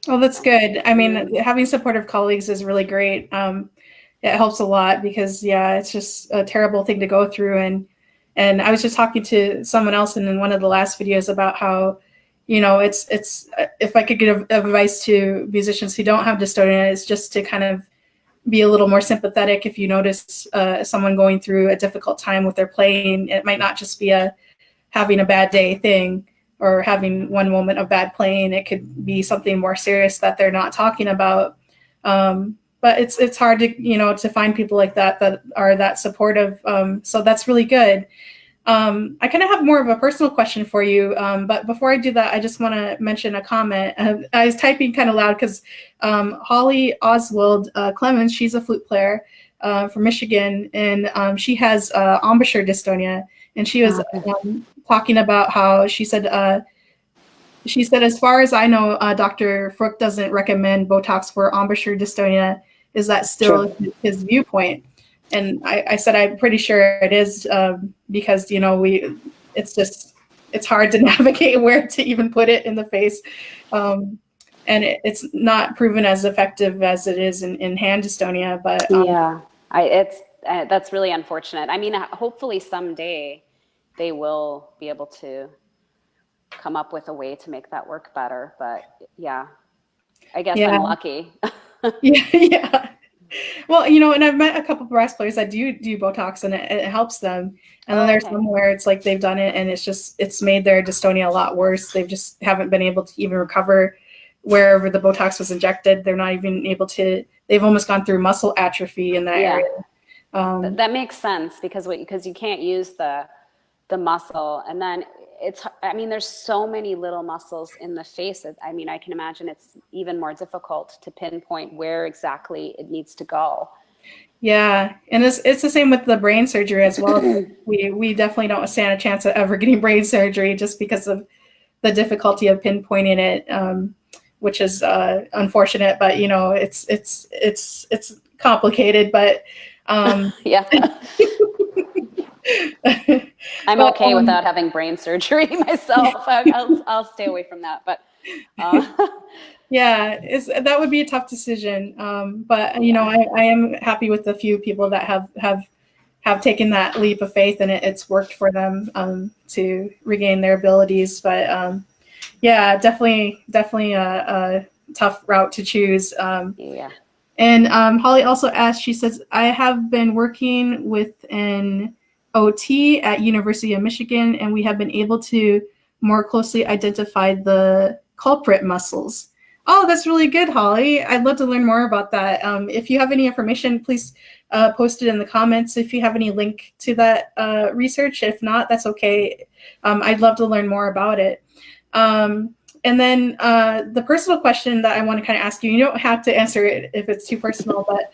Oh, that's good. I mean, having supportive colleagues is really great. It helps a lot, because yeah, it's just a terrible thing to go through. And I was just talking to someone else in one of the last videos about how, you know, it's if I could give advice to musicians who don't have dystonia, it's just to kind of be a little more sympathetic. If you notice someone going through a difficult time with their playing, it might not just be having a bad day thing, or having one moment of bad playing. It could be something more serious that they're not talking about. But it's hard to, you know, to find people like that are that supportive. So that's really good. I kind of have more of a personal question for you. But before I do that, I just want to mention a comment. I was typing kind of loud because Holly Oswald Clemens, she's a flute player from Michigan, and she has embouchure dystonia. And she was talking about how she said, as far as I know, Dr. Frucht doesn't recommend Botox for embouchure dystonia. Is that still his viewpoint? And I said, I'm pretty sure it is, because, you know, it's hard to navigate where to even put it in the face. And it's not proven as effective as it is in hand dystonia. But yeah, that's really unfortunate. I mean, hopefully someday they will be able to come up with a way to make that work better. But yeah, I guess I'm lucky. Yeah. Well, you know, and I've met a couple of brass players that do Botox, and it helps them. And then there's some where it's like they've done it and it's made their dystonia a lot worse. They just haven't been able to even recover wherever the Botox was injected. They're not even able to, they've almost gone through muscle atrophy in that area. That makes sense, because you can't use the muscle. And then I mean, there's so many little muscles in the face. I mean, I can imagine it's even more difficult to pinpoint where exactly it needs to go. Yeah, and it's the same with the brain surgery as well. We definitely don't stand a chance of ever getting brain surgery, just because of the difficulty of pinpointing it, which is unfortunate. But you know, it's complicated. But yeah. I'm okay without having brain surgery myself. I'll stay away from that. But yeah, that would be a tough decision. But you know, I am happy with the few people that have taken that leap of faith, and it's worked for them to regain their abilities. But yeah, definitely a tough route to choose. Yeah. And Holly also asked, she says, I have been working with an OT at University of Michigan, and we have been able to more closely identify the culprit muscles. Oh, that's really good, Holly. I'd love to learn more about that. If you have any information, please post it in the comments if you have any link to that research. If not, that's okay. I'd love to learn more about it. And then the personal question that I want to kind of ask you, you don't have to answer it if it's too personal, but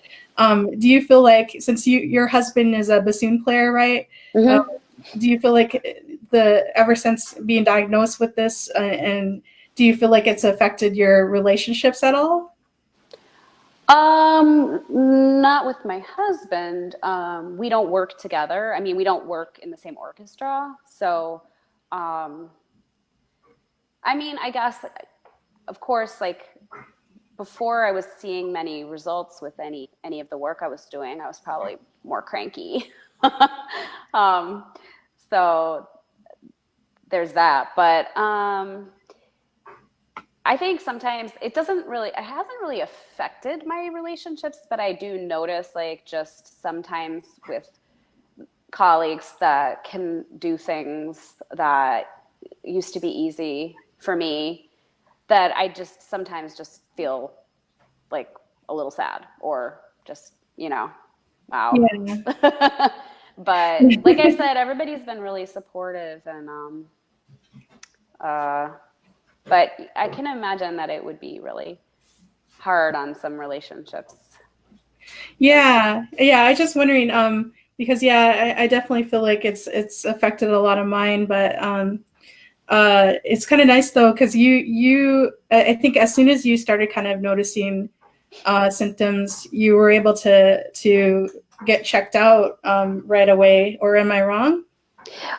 do you feel like, since your husband is a bassoon player, right? Mm-hmm. Do you feel like ever since being diagnosed with this, and do you feel like it's affected your relationships at all? Not with my husband. We don't work together. I mean, we don't work in the same orchestra. So, I mean, I guess, of course, like before I was seeing many results with any of the work I was doing, I was probably more cranky. um, so there's that. But I think sometimes it hasn't really affected my relationships, but I do notice like just sometimes with colleagues that can do things that used to be easy for me that I just sometimes just feel like a little sad or just, wow. Yeah. But like I said, everybody's been really supportive and but I can imagine that it would be really hard on some relationships. Yeah. Yeah. I was just wondering, because yeah, I definitely feel like it's affected a lot of mine, but it's kind of nice though, because I think as soon as you started kind of noticing symptoms, you were able to get checked out right away, or am I wrong?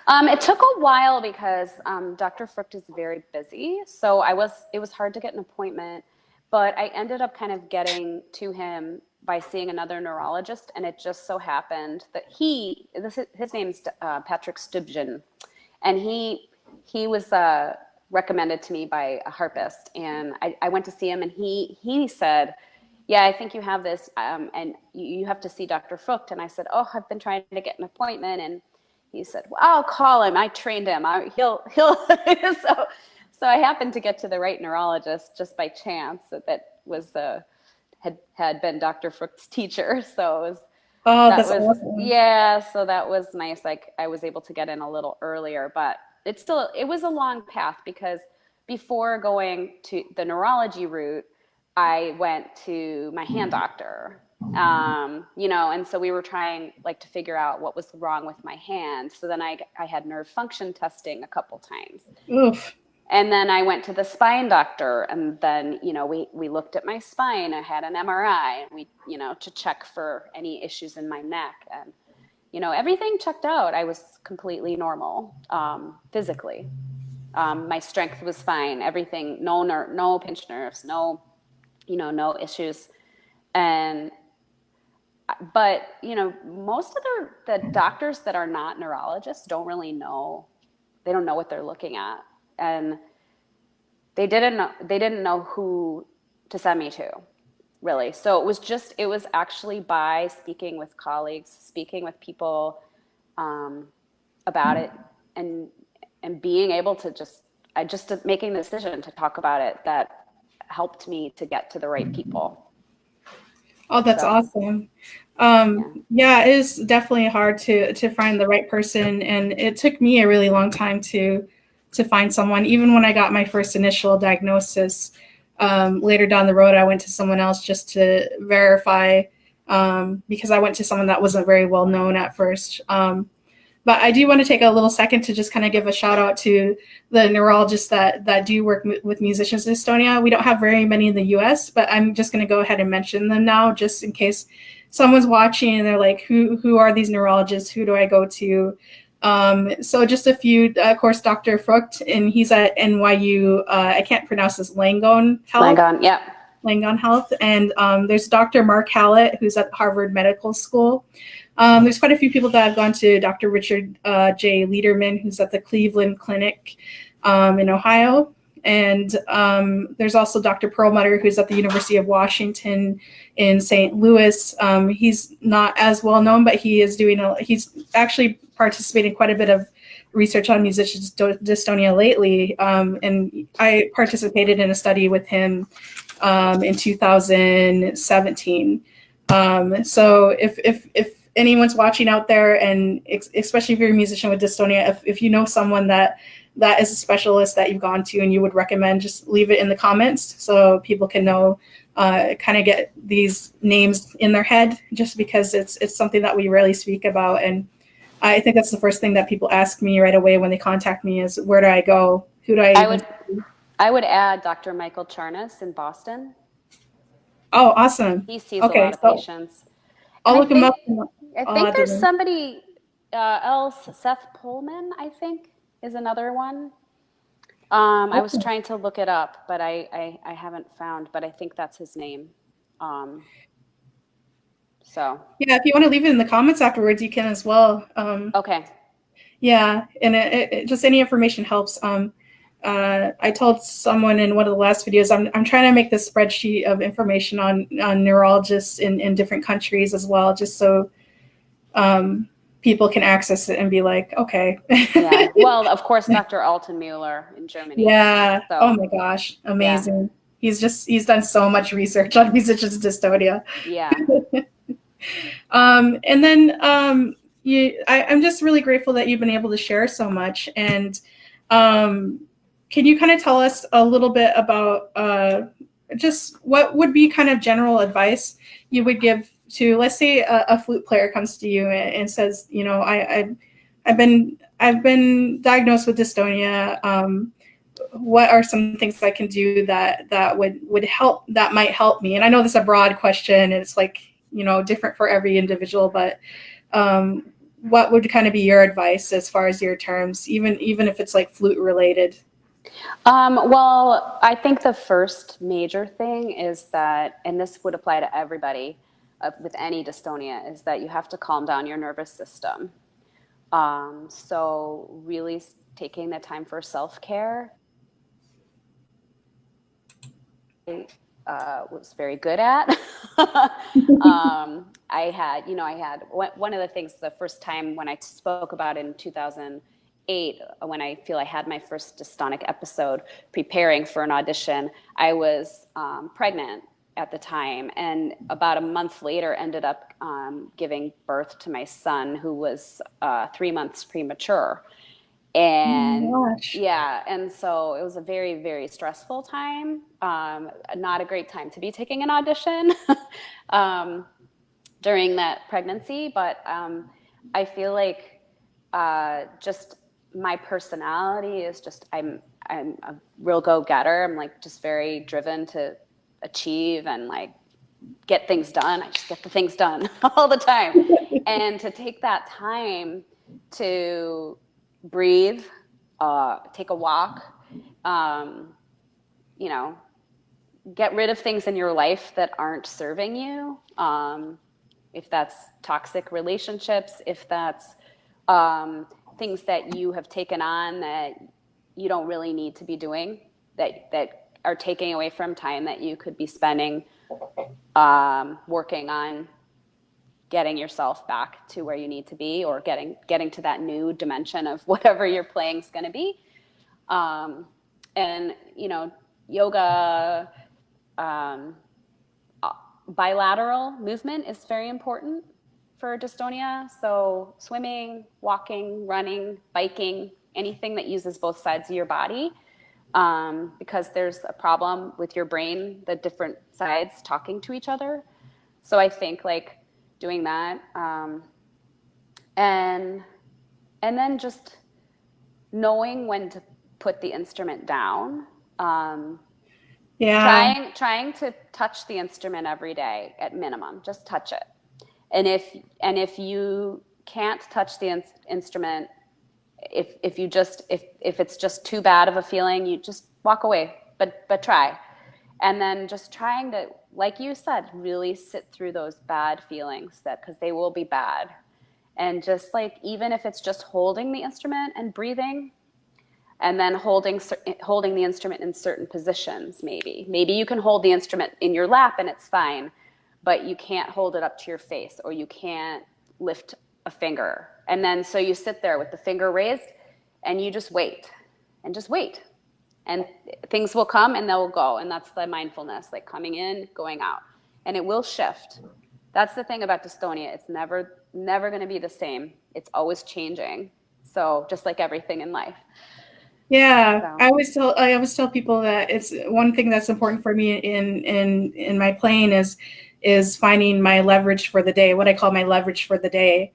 It took a while because Dr. Frucht is very busy, so it was hard to get an appointment, but I ended up kind of getting to him by seeing another neurologist, and it just so happened that his name's Patrick Stubjen, and he was recommended to me by a harpist, and I went to see him, and he said, yeah, I think you have this, and you have to see Dr. Frucht. And I said, oh, I've been trying to get an appointment, and he said, well, I'll call him. I trained him. He'll. So I happened to get to the right neurologist just by chance. That was had been Dr. Frucht's teacher. So Oh, that that's was awesome. yeah. So that was nice. Like I was able to get in a little earlier, but it was a long path because before going to the neurology route, I went to my hand doctor. And so we were trying like to figure out what was wrong with my hand. So then I had nerve function testing a couple times. Oof. And then I went to the spine doctor, and then, we looked at my spine. I had an MRI, and to check for any issues in my neck. And, everything checked out. I was completely normal, physically. My strength was fine. Everything, no pinched nerves, no issues. And but most of the doctors that are not neurologists don't really know. They don't know what they're looking at, and they didn't know who to send me to, really. So it was actually by speaking with colleagues, speaking with people about it, and being able to just making the decision to talk about it that helped me to get to the right people. Oh, that's So, awesome. yeah. Yeah, it is definitely hard to find the right person, and it took me a really long time to find someone. Even when I got my first initial diagnosis, later down the road, I went to someone else just to verify, because I went to someone that wasn't very well known at first. But I do want to take a little second to just kind of give a shout out to the neurologists that do work with musicians in Estonia. We don't have very many in the US, but I'm just going to go ahead and mention them now, just in case someone's watching and they're like, who are these neurologists? Who do I go to? So just a few, of course, Dr. Frucht, and he's at NYU. I can't pronounce this, Langone Health. Langone, yeah. Langone Health. And there's Dr. Mark Hallett, who's at Harvard Medical School. There's quite a few people that have gone to Dr. Richard J. Lederman, who's at the Cleveland Clinic in Ohio. And there's also Dr. Perlmutter, who's at the University of Washington in St. Louis. He's not as well known, but he's actually participated in quite a bit of research on musicians dystonia lately. And I participated in a study with him in 2017. So if anyone's watching out there, and especially if you're a musician with dystonia, if you know someone that is a specialist that you've gone to and you would recommend, just leave it in the comments so people can know, kind of get these names in their head, just because it's something that we rarely speak about. And I think that's the first thing that people ask me right away when they contact me is, where do I go? Who do I would add Dr. Michael Charnas in Boston. Oh, awesome. He sees a Okay, lot of so patients. I'll And look him up. I I'll think add the there's link. somebody else, Seth Pullman, I think, is another one. I was Okay. trying to look it up, but I haven't found, but I think that's his name. Um, so, Yeah, if you want to leave it in the comments afterwards, you can as well. okay. Yeah, and just any information helps. I told someone in one of the last videos, I'm trying to make this spreadsheet of information on neurologists in different countries as well, just so people can access it and be like, okay. Yeah. Well, of course, Dr. Alton Mueller in Germany. Yeah. Oh So, my gosh, yeah. amazing. He's done so much research on musicians dystonia. Yeah. And then I'm just really grateful that you've been able to share so much. And can you kind of tell us a little bit about just what would be kind of general advice you would give to, let's say, a flute player comes to you and says, you know, I've been diagnosed with dystonia. What are some things I can do that would help, that might help me? And I know this is a broad question, and it's like, you know, different for every individual, but what would kind of be your advice as far as your terms, even if it's like flute related? Well, I think the first major thing is that, and this would apply to everybody with any dystonia, is that you have to calm down your nervous system. So really taking the time for self-care, was very good at. I had one of the things, the first time when I spoke about it in 2008, when I feel I had my first dystonic episode preparing for an audition, I was pregnant at the time, and about a month later ended up giving birth to my son, who was 3 months premature. Oh my And gosh. yeah, and so it was a very, very stressful time. Not a great time to be taking an audition um, during that pregnancy, but I feel like just my personality is just, I'm a real go-getter. I'm like just very driven to achieve and like get things done. I just get the things done all the time. And to take that time to breathe, take a walk, um, you know, get rid of things in your life that aren't serving you. If that's toxic relationships, if that's things that you have taken on that you don't really need to be doing, that are taking away from time that you could be spending working on getting yourself back to where you need to be, or getting to that new dimension of whatever your playing is going to be. And yoga, um, bilateral movement is very important for dystonia. So swimming, walking, running, biking, anything that uses both sides of your body, because there's a problem with your brain, the different sides talking to each other. So I think like doing that, and then just knowing when to put the instrument down. Yeah. Trying to touch the instrument every day at minimum, just touch it. And if you can't touch the instrument, if it's just too bad of a feeling, you just walk away, but try. And then just trying to, like you said, really sit through those bad feelings, that because they will be bad. And just like, even if it's just holding the instrument and breathing, and then holding the instrument in certain positions. Maybe you can hold the instrument in your lap and it's fine, but you can't hold it up to your face, or you can't lift a finger. And then so you sit there with the finger raised, and you just wait, and just wait, and things will come and they'll go. And that's the mindfulness, like coming in, going out, and it will shift. That's the thing about dystonia. It's never going to be the same. It's always changing. So just like everything in life. Yeah, So I always tell people that it's one thing that's important for me in my playing is finding my leverage for the day, what I call my leverage for the day,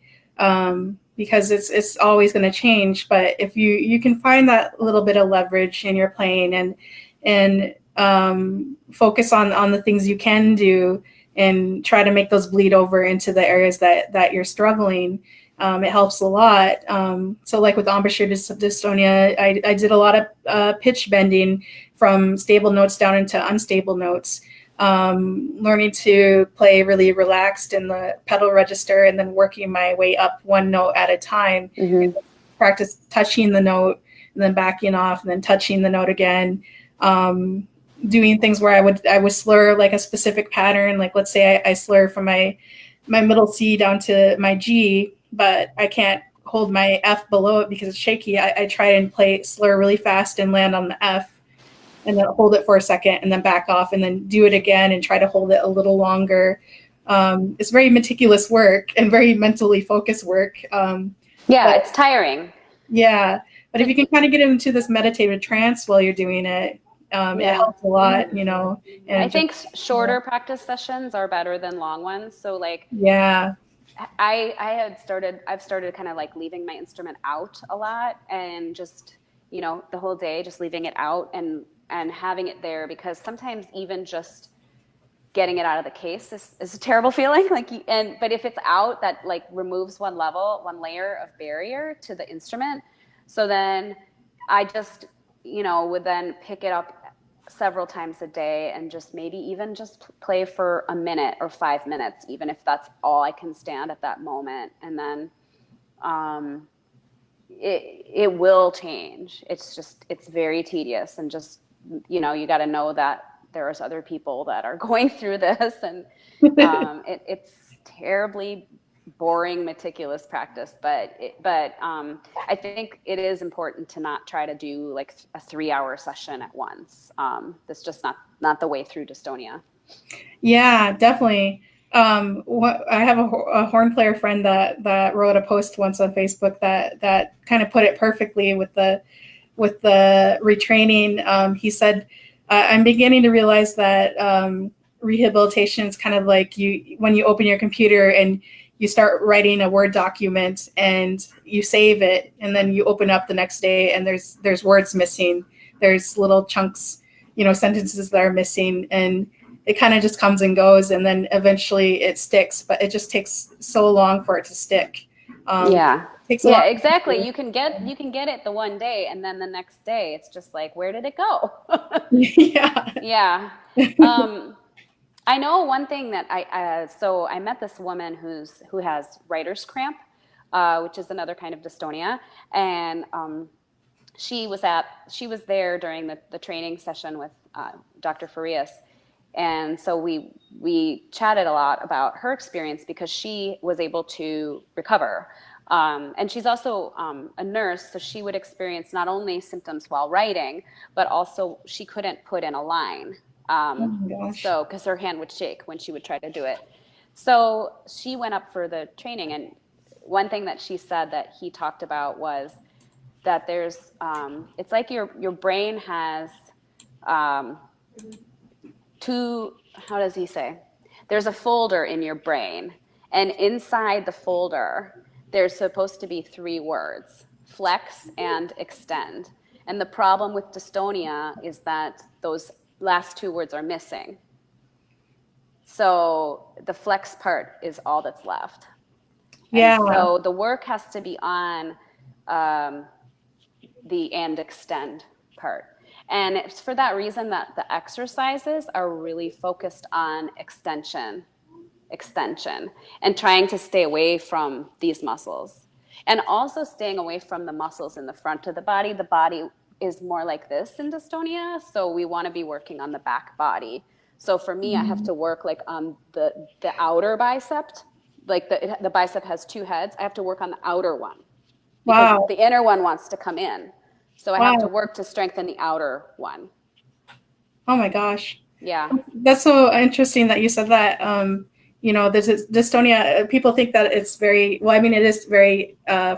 because it's always going to change. But if you can find that little bit of leverage in your playing, and focus on the things you can do and try to make those bleed over into the areas that you're struggling. It helps a lot. So like with embouchure dystonia, I did a lot of pitch bending from stable notes down into unstable notes, learning to play really relaxed in the pedal register and then working my way up one note at a time. Mm-hmm. Practice touching the note and then backing off and then touching the note again. Doing things where I would slur like a specific pattern. Like let's say I slur from my middle C down to my G, but I can't hold my F below it because it's shaky. I try and slur really fast and land on the F and then hold it for a second and then back off and then do it again and try to hold it a little longer. It's very meticulous work and very mentally focused work. It's tiring. Yeah. But if you can kind of get into this meditative trance while you're doing it, it helps a lot, you know. And I think shorter practice sessions are better than long ones. So like, I've started kind of like leaving my instrument out a lot and just, you know, the whole day, just leaving it out and having it there, because sometimes even just getting it out of the case is a terrible feeling. But if it's out, that like removes one layer of barrier to the instrument. So then I just, you know, would then pick it up several times a day and just maybe even just play for a minute or 5 minutes, even if that's all I can stand at that moment. And then it will change. It's very tedious, and just, you know, you got to know that there's other people that are going through this, and it's terribly boring, meticulous practice, but I think it is important to not try to do like a 3-hour session at once. That's just not the way through dystonia. Yeah, definitely. I have a horn player friend that wrote a post once on Facebook that kind of put it perfectly with the retraining. He said, I'm beginning to realize that rehabilitation is kind of like when you open your computer and you start writing a Word document and you save it, and then you open up the next day and there's words missing. There's little chunks, you know, sentences that are missing, and it kind of just comes and goes, and then eventually it sticks, but it just takes so long for it to stick. Exactly. You can get it the one day, and then the next day it's just like, where did it go? Yeah. I know one thing that I met this woman who has writer's cramp, which is another kind of dystonia, and she was there during the training session with Dr. Farias, and so we chatted a lot about her experience, because she was able to recover, and she's also a nurse, so she would experience not only symptoms while writing, but also she couldn't put in a line. So because her hand would shake when she would try to do it. So she went up for the training, and one thing that she said that he talked about was that there's it's like your brain has two, how does he say? There's a folder in your brain, and inside the folder there's supposed to be 3 words: flex and extend. And the problem with dystonia is that those last 2 words are missing. So the flex part is all that's left. Yeah. And so the work has to be on the and extend part. And it's for that reason that the exercises are really focused on extension, and trying to stay away from these muscles. And also staying away from the muscles in the front of the body. The body is more like this in dystonia, so we want to be working on the back body. So for me, I have to work like on the outer bicep. Like the bicep has 2 heads. I have to work on the outer one, because the inner one wants to come in. So I have to work to strengthen the outer one. Oh my gosh. Yeah. That's so interesting that you said that. You know, this is dystonia. People think that it's very, well, I mean, it is very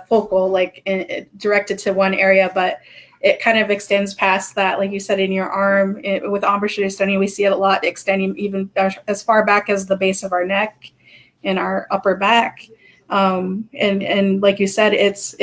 focal, like directed to one area, but it kind of extends past that. Like you said, in your arm, with embouchure dystonia, we see it a lot extending even as far back as the base of our neck and our upper back. And like you said, it's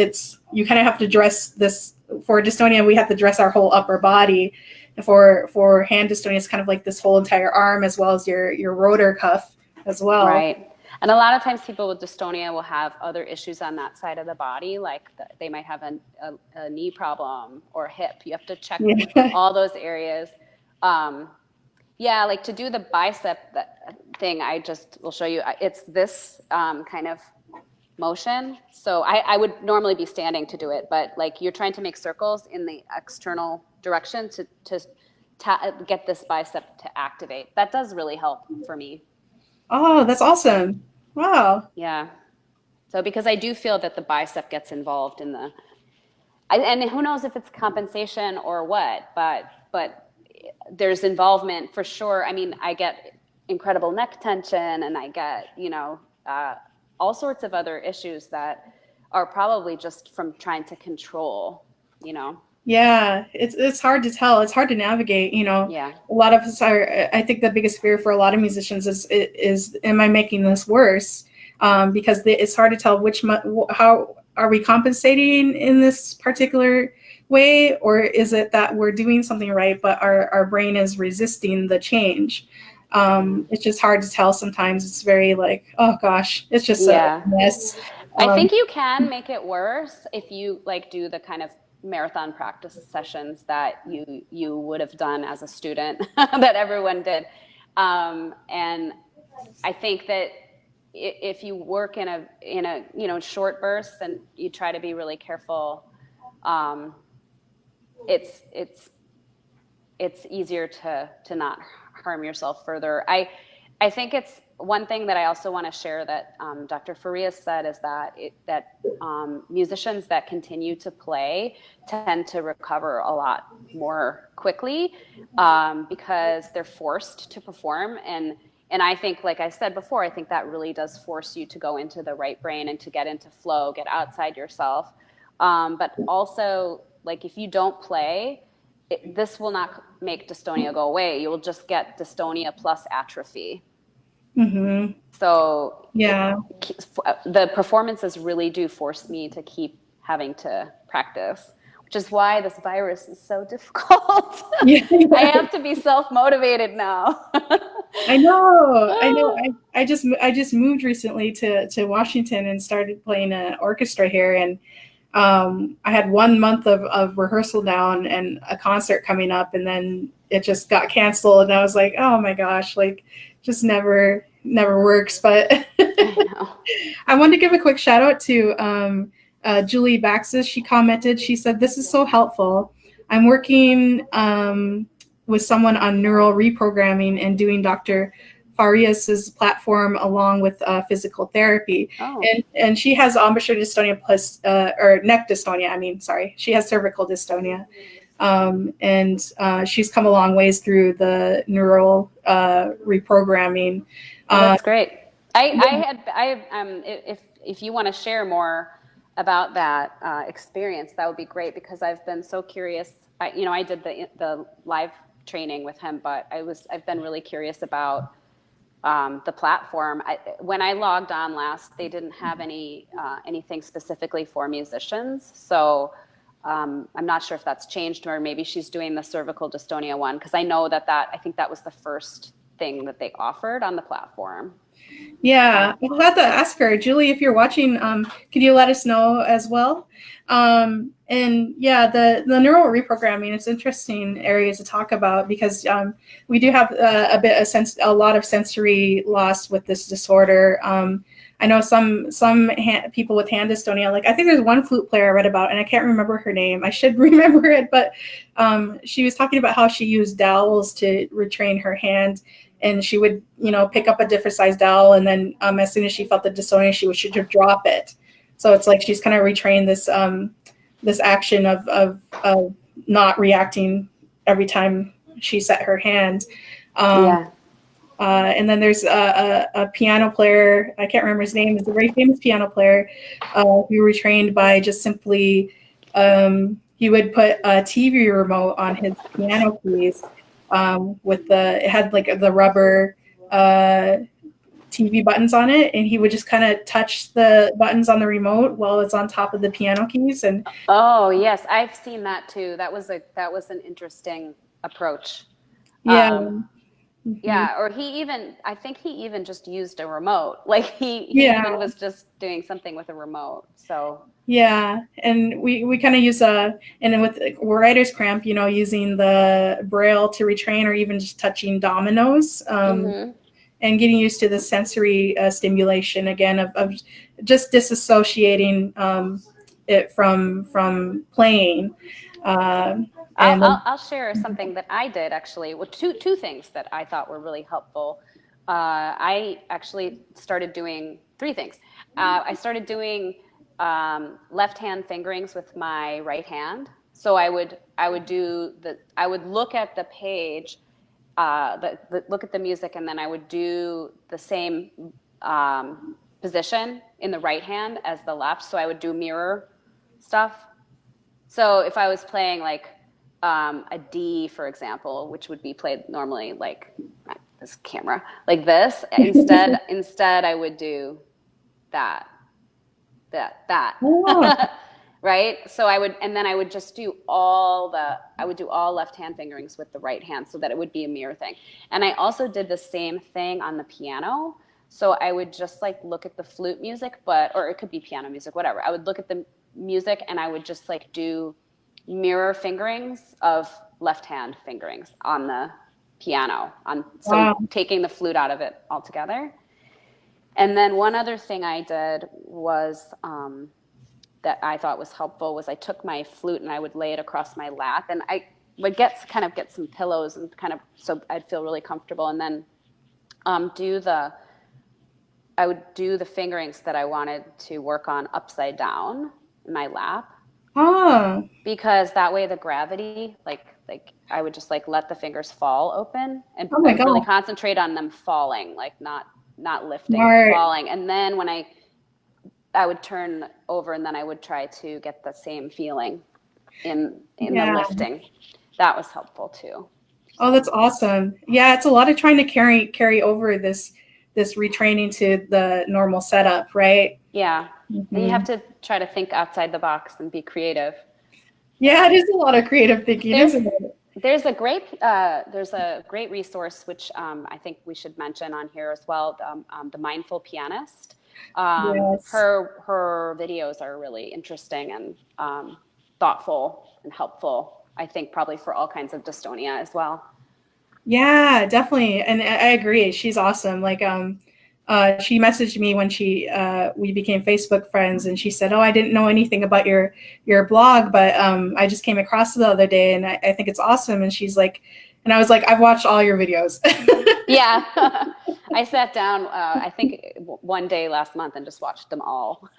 you kind of have to address this for dystonia, we have to dress our whole upper body. And for hand dystonia, it's kind of like this whole entire arm as well as your rotor cuff as well. Right. And a lot of times people with dystonia will have other issues on that side of the body, like they might have a knee problem or hip. You have to check all those areas. Yeah, like to do the bicep thing, I just will show you. It's this kind of motion. So I would normally be standing to do it, but like you're trying to make circles in the external direction to get this bicep to activate. That does really help for me. Oh, that's awesome. Wow. Yeah. So because I do feel that the bicep gets involved in and who knows if it's compensation or what, but there's involvement for sure. I mean, I get incredible neck tension and I get, all sorts of other issues that are probably just from trying to control, Yeah, it's hard to tell. It's hard to navigate, Yeah. A lot of us are, I think the biggest fear for a lot of musicians is am I making this worse? Because it's hard to tell how are we compensating in this particular way, or is it that we're doing something right, but our brain is resisting the change? It's just hard to tell sometimes. It's very like, oh gosh, it's just a mess. I think you can make it worse if you like do the kind of marathon practice sessions that you would have done as a student that everyone did. And I think that if you work in a short bursts and you try to be really careful, it's easier to not harm yourself further. I think it's one thing that I also want to share that Dr. Farias said is that musicians that continue to play tend to recover a lot more quickly because they're forced to perform. And I think, like I said before, I think that really does force you to go into the right brain and to get into flow, get outside yourself. But also, like if you don't play, this will not make dystonia go away. You will just get dystonia plus atrophy. Mm-hmm. So yeah, the performances really do force me to keep having to practice, which is why this virus is so difficult. I have to be self-motivated now. I know. I just moved recently to Washington and started playing an orchestra here, and I had 1 month of rehearsal down and a concert coming up, and then it just got canceled, and I was like, oh my gosh, like just never works. But I wanted to give a quick shout out to Julie Baxis. She commented, she said, this is so helpful. I'm working with someone on neural reprogramming and doing Dr. Farias's platform along with physical therapy. Oh. And she has embouchure dystonia plus, or neck dystonia. She has cervical dystonia. And she's come a long ways through the neural reprogramming. That's great. If you want to share more about that experience, that would be great, because I've been so curious. I did the live training with him, but I've been really curious about the platform. When I logged on last, they didn't have anything specifically for musicians. So I'm not sure if that's changed, or maybe she's doing the cervical dystonia one, because I know I think that was the first thing that they offered on the platform. Yeah, we'll have to ask her. Julie, if you're watching, could you let us know as well? And yeah, the neural reprogramming, it's interesting areas to talk about, because we do have a lot of sensory loss with this disorder. I know some people with hand dystonia, like I think there's one flute player I read about, and I can't remember her name. I should remember it, but she was talking about how she used dowels to retrain her hand, and she would, pick up a different size dowel, and then as soon as she felt the dystonia, she should drop it. So it's like she's kind of retrained this action of not reacting every time she set her hand. And then there's a piano player, I can't remember his name, is a very famous piano player who retrained by just simply, he would put a TV remote on his piano keys it had like the rubber TV TV buttons on it, and he would just kind of touch the buttons on the remote while it's on top of the piano keys. And oh yes, I've seen that too. That was an interesting approach. yeah. Yeah, or I think he even just used a remote. Like he Yeah. even was just doing something with a remote. So yeah, and we kind of use and then with writer's cramp, using the braille to retrain, or even just touching dominoes, and getting used to the sensory stimulation again of just disassociating it from playing. I'll share something that I did actually. Well, two things that I thought were really helpful. I actually started doing three things. I started doing left hand fingerings with my right hand. So I would look at the page, look at the music, and then I would do the same position in the right hand as the left. So I would do mirror stuff. So if I was playing like a D, for example, which would be played normally like this camera, like this, instead I would do that. Oh, Right? So then I would just do all left hand fingerings with the right hand so that it would be a mirror thing. And I also did the same thing on the piano. So I would just like look at the flute music, or it could be piano music, whatever. I would look at the music and I would just like do mirror fingerings of left hand fingerings on the piano, wow. taking the flute out of it altogether. And then one other thing I did was that I thought was helpful was I took my flute and I would lay it across my lap, and I would get some pillows and kind of so I'd feel really comfortable, and then I would do the fingerings that I wanted to work on upside down in my lap. Oh. Because that way the gravity, like I would just like let the fingers fall open, and Oh my I would really God. concentrate on them falling, like not lifting, Smart. falling. And then when I would turn over, and then I would try to get the same feeling in the lifting. That was helpful too. Oh, that's awesome. Yeah, it's a lot of trying to carry over this retraining to the normal setup, right? Yeah. And you have to try to think outside the box and be creative. Yeah, it is a lot of creative thinking, isn't it? There's a great resource which I think we should mention on here as well. The Mindful Pianist. Yes. Her videos are really interesting and thoughtful and helppful. I think probably for all kinds of dystonia as well. Yeah, definitely, and I agree. She's awesome. Like, she messaged me when we became Facebook friends, and she said, "Oh, I didn't know anything about your blog, but I just came across it the other day, and I think it's awesome." And she's like, and I was like, "I've watched all your videos." Yeah, I sat down, I think one day last month and just watched them all.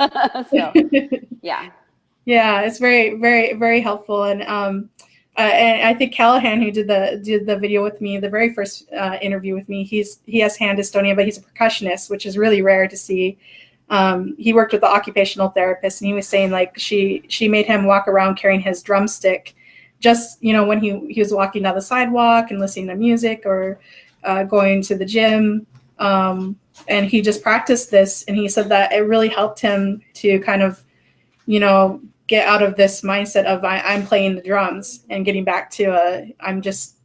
So, yeah. Yeah, it's very, very, very helpful, and I think Callahan, who did the video with me, the very first interview with me, he has hand dystonia, but he's a percussionist, which is really rare to see. He worked with the occupational therapist, and he was saying like she made him walk around carrying his drumstick, just when he was walking down the sidewalk and listening to music, or going to the gym, and he just practiced this, and he said that it really helped him to kind of get out of this mindset of I'm playing the drums and getting back to I'm just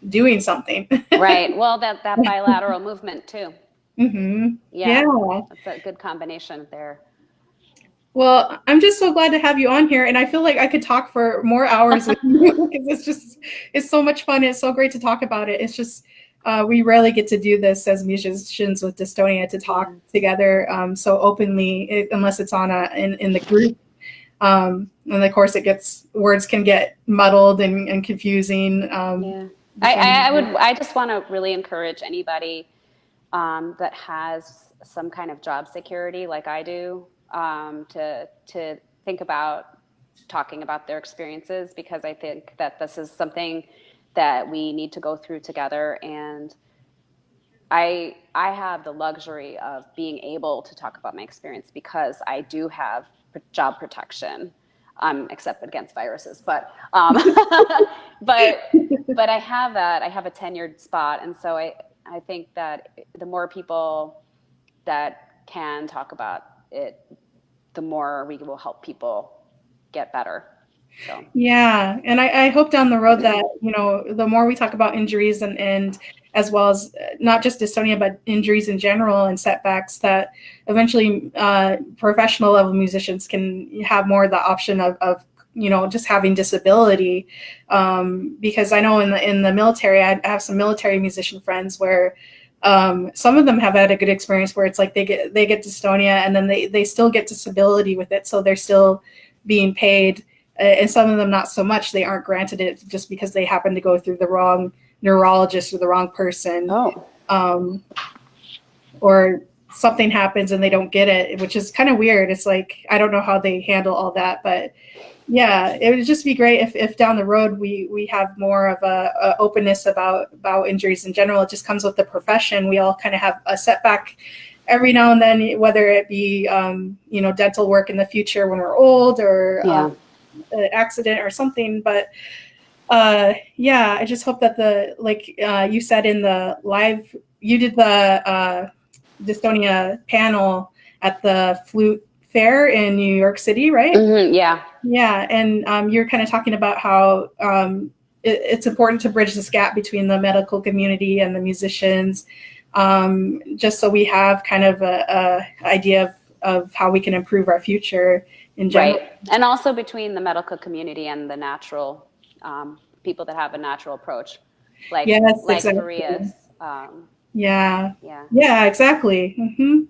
doing something. Right. Well, that bilateral movement too. Mm-hmm. Yeah. That's a good combination there. Well, I'm just so glad to have you on here, and I feel like I could talk for more hours with you because it's so much fun. It's so great to talk about it. It's just we rarely get to do this as musicians with dystonia, to talk together so openly, unless it's on in the group. And of course, words can get muddled and confusing. Yeah, I just want to really encourage anybody that has some kind of job security, like I do, to think about talking about their experiences, because I think that this is something that we need to go through together. And I have the luxury of being able to talk about my experience because I do have job protection, except against viruses. But but I have that. I have a tenured spot, and so I think that the more people that can talk about it, the more we will help people get better. So. Yeah. And I hope down the road that, you know, the more we talk about injuries and as well as not just dystonia, but injuries in general and setbacks, that eventually professional level musicians can have more of the option of you know, just having disability. Because I know in the military, I have some military musician friends where some of them have had a good experience where it's like they get dystonia and then they still get disability with it. So they're still being paid. And some of them not so much. They aren't granted it just because they happen to go through the wrong neurologist or the wrong person. Or something happens and they don't get it, which is kind of weird. It's like, I don't know how they handle all that, but yeah, it would just be great if down the road we have more of a openness about injuries in general. It just comes with the profession. We all kind of have a setback every now and then, whether it be you know, dental work in the future when we're old, or an accident or something. But yeah, I just hope that you said in the live, you did the dystonia panel at the Flute Fair in New York City, right? Mm-hmm, yeah. Yeah, and you're kind of talking about how it's important to bridge this gap between the medical community and the musicians, just so we have kind of a idea of how we can improve our future in general. Right, and also between the medical community and the natural people that have a natural approach, like exactly. Maria's. Yeah, exactly. Mm-hmm.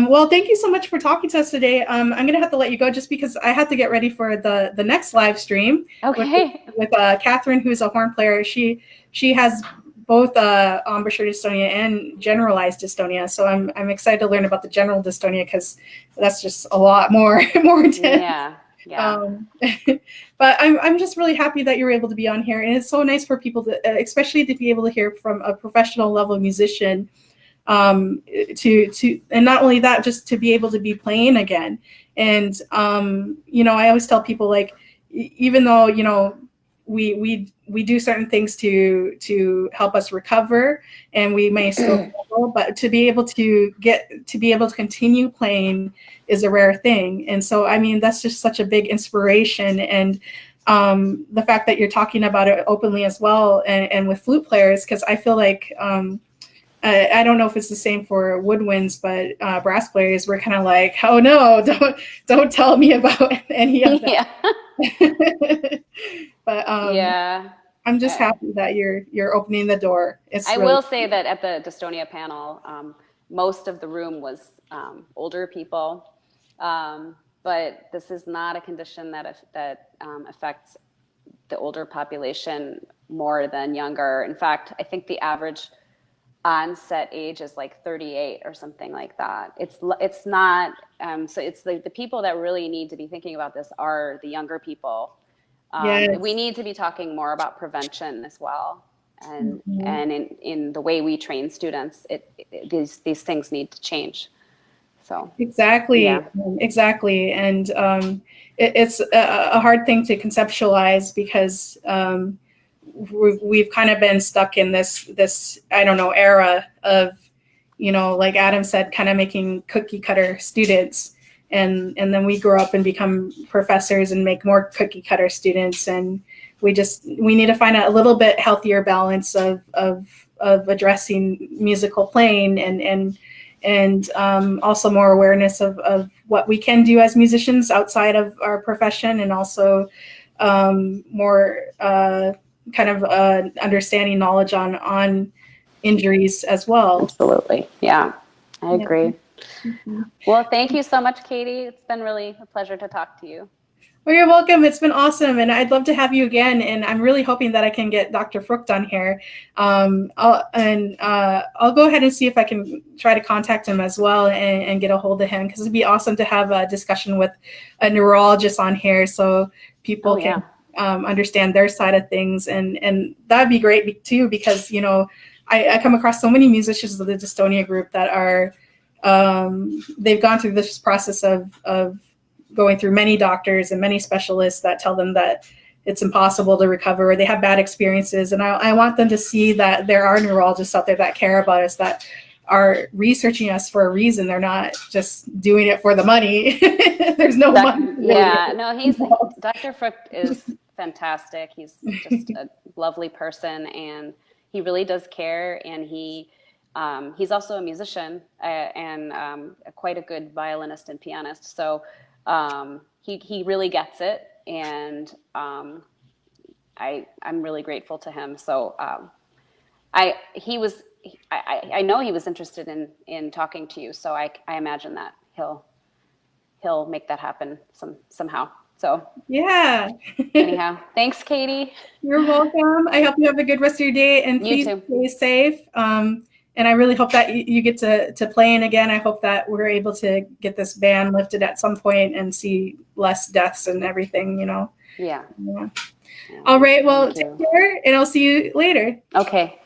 Well, thank you so much for talking to us today. I'm going to have to let you go just because I have to get ready for the next live stream. Okay. With Catherine, who's a horn player. She has both embouchure dystonia and generalized dystonia. So I'm excited to learn about the general dystonia because that's just a lot more intense. Yeah. But I'm just really happy that you're able to be on here, and it's so nice for people to, especially to be able to hear from a professional level musician. To and not only that, just to be able to be playing again. And you know, I always tell people, like, even though, you know, we do certain things to help us recover, and we may still struggle, but to be able to continue playing is a rare thing. And so, I mean, that's just such a big inspiration. And the fact that you're talking about it openly as well, and with flute players, because I feel like I don't know if it's the same for woodwinds, but brass players, we're kind of like, oh no, don't tell me about any of that. Yeah. But I'm just happy that you're opening the door. I will say that at the dystonia panel, most of the room was older people, but this is not a condition that affects the older population more than younger. In fact, I think the average onset age is like 38 or something like that. It's not, so it's the people that really need to be thinking about this are the younger people. We need to be talking more about prevention as well. And in the way we train students, these things need to change. So exactly. And it's a hard thing to conceptualize because we've kind of been stuck in this I don't know, era of, you know, like Adam said, kind of making cookie cutter students, and then we grow up and become professors and make more cookie cutter students, and we need to find a little bit healthier balance of addressing musical playing and also more awareness of what we can do as musicians outside of our profession, and also more kind of understanding, knowledge on injuries as well. Absolutely. Yeah, I agree. Mm-hmm. Well, thank you so much, Katie. It's been really a pleasure to talk to you. Well, you're welcome. It's been awesome, and I'd love to have you again. And I'm really hoping that I can get Dr. Frucht on here. I'll go ahead and see if I can try to contact him as well and get a hold of him, because it'd be awesome to have a discussion with a neurologist on here so people can understand their side of things, and that'd be great too, because, you know, I come across so many musicians of the dystonia group that are they've gone through this process of going through many doctors and many specialists that tell them that it's impossible to recover, or they have bad experiences. And I want them to see that there are neurologists out there that care about us, that are researching us for a reason. They're not just doing it for the money. There's no money. Yeah, no, Dr. Frucht is fantastic. He's just a lovely person, and he really does care. And he's also a musician and quite a good violinist and pianist. So he really gets it, and I'm really grateful to him. So I know he was interested in talking to you. So I imagine that he'll make that happen somehow. So yeah. Anyhow, thanks, Katie. You're welcome. I hope you have a good rest of your day, and please stay safe. And I really hope that you get to playing again. I hope that we're able to get this ban lifted at some point and see less deaths and everything, Yeah. All right. Well, take care, and I'll see you later. Okay.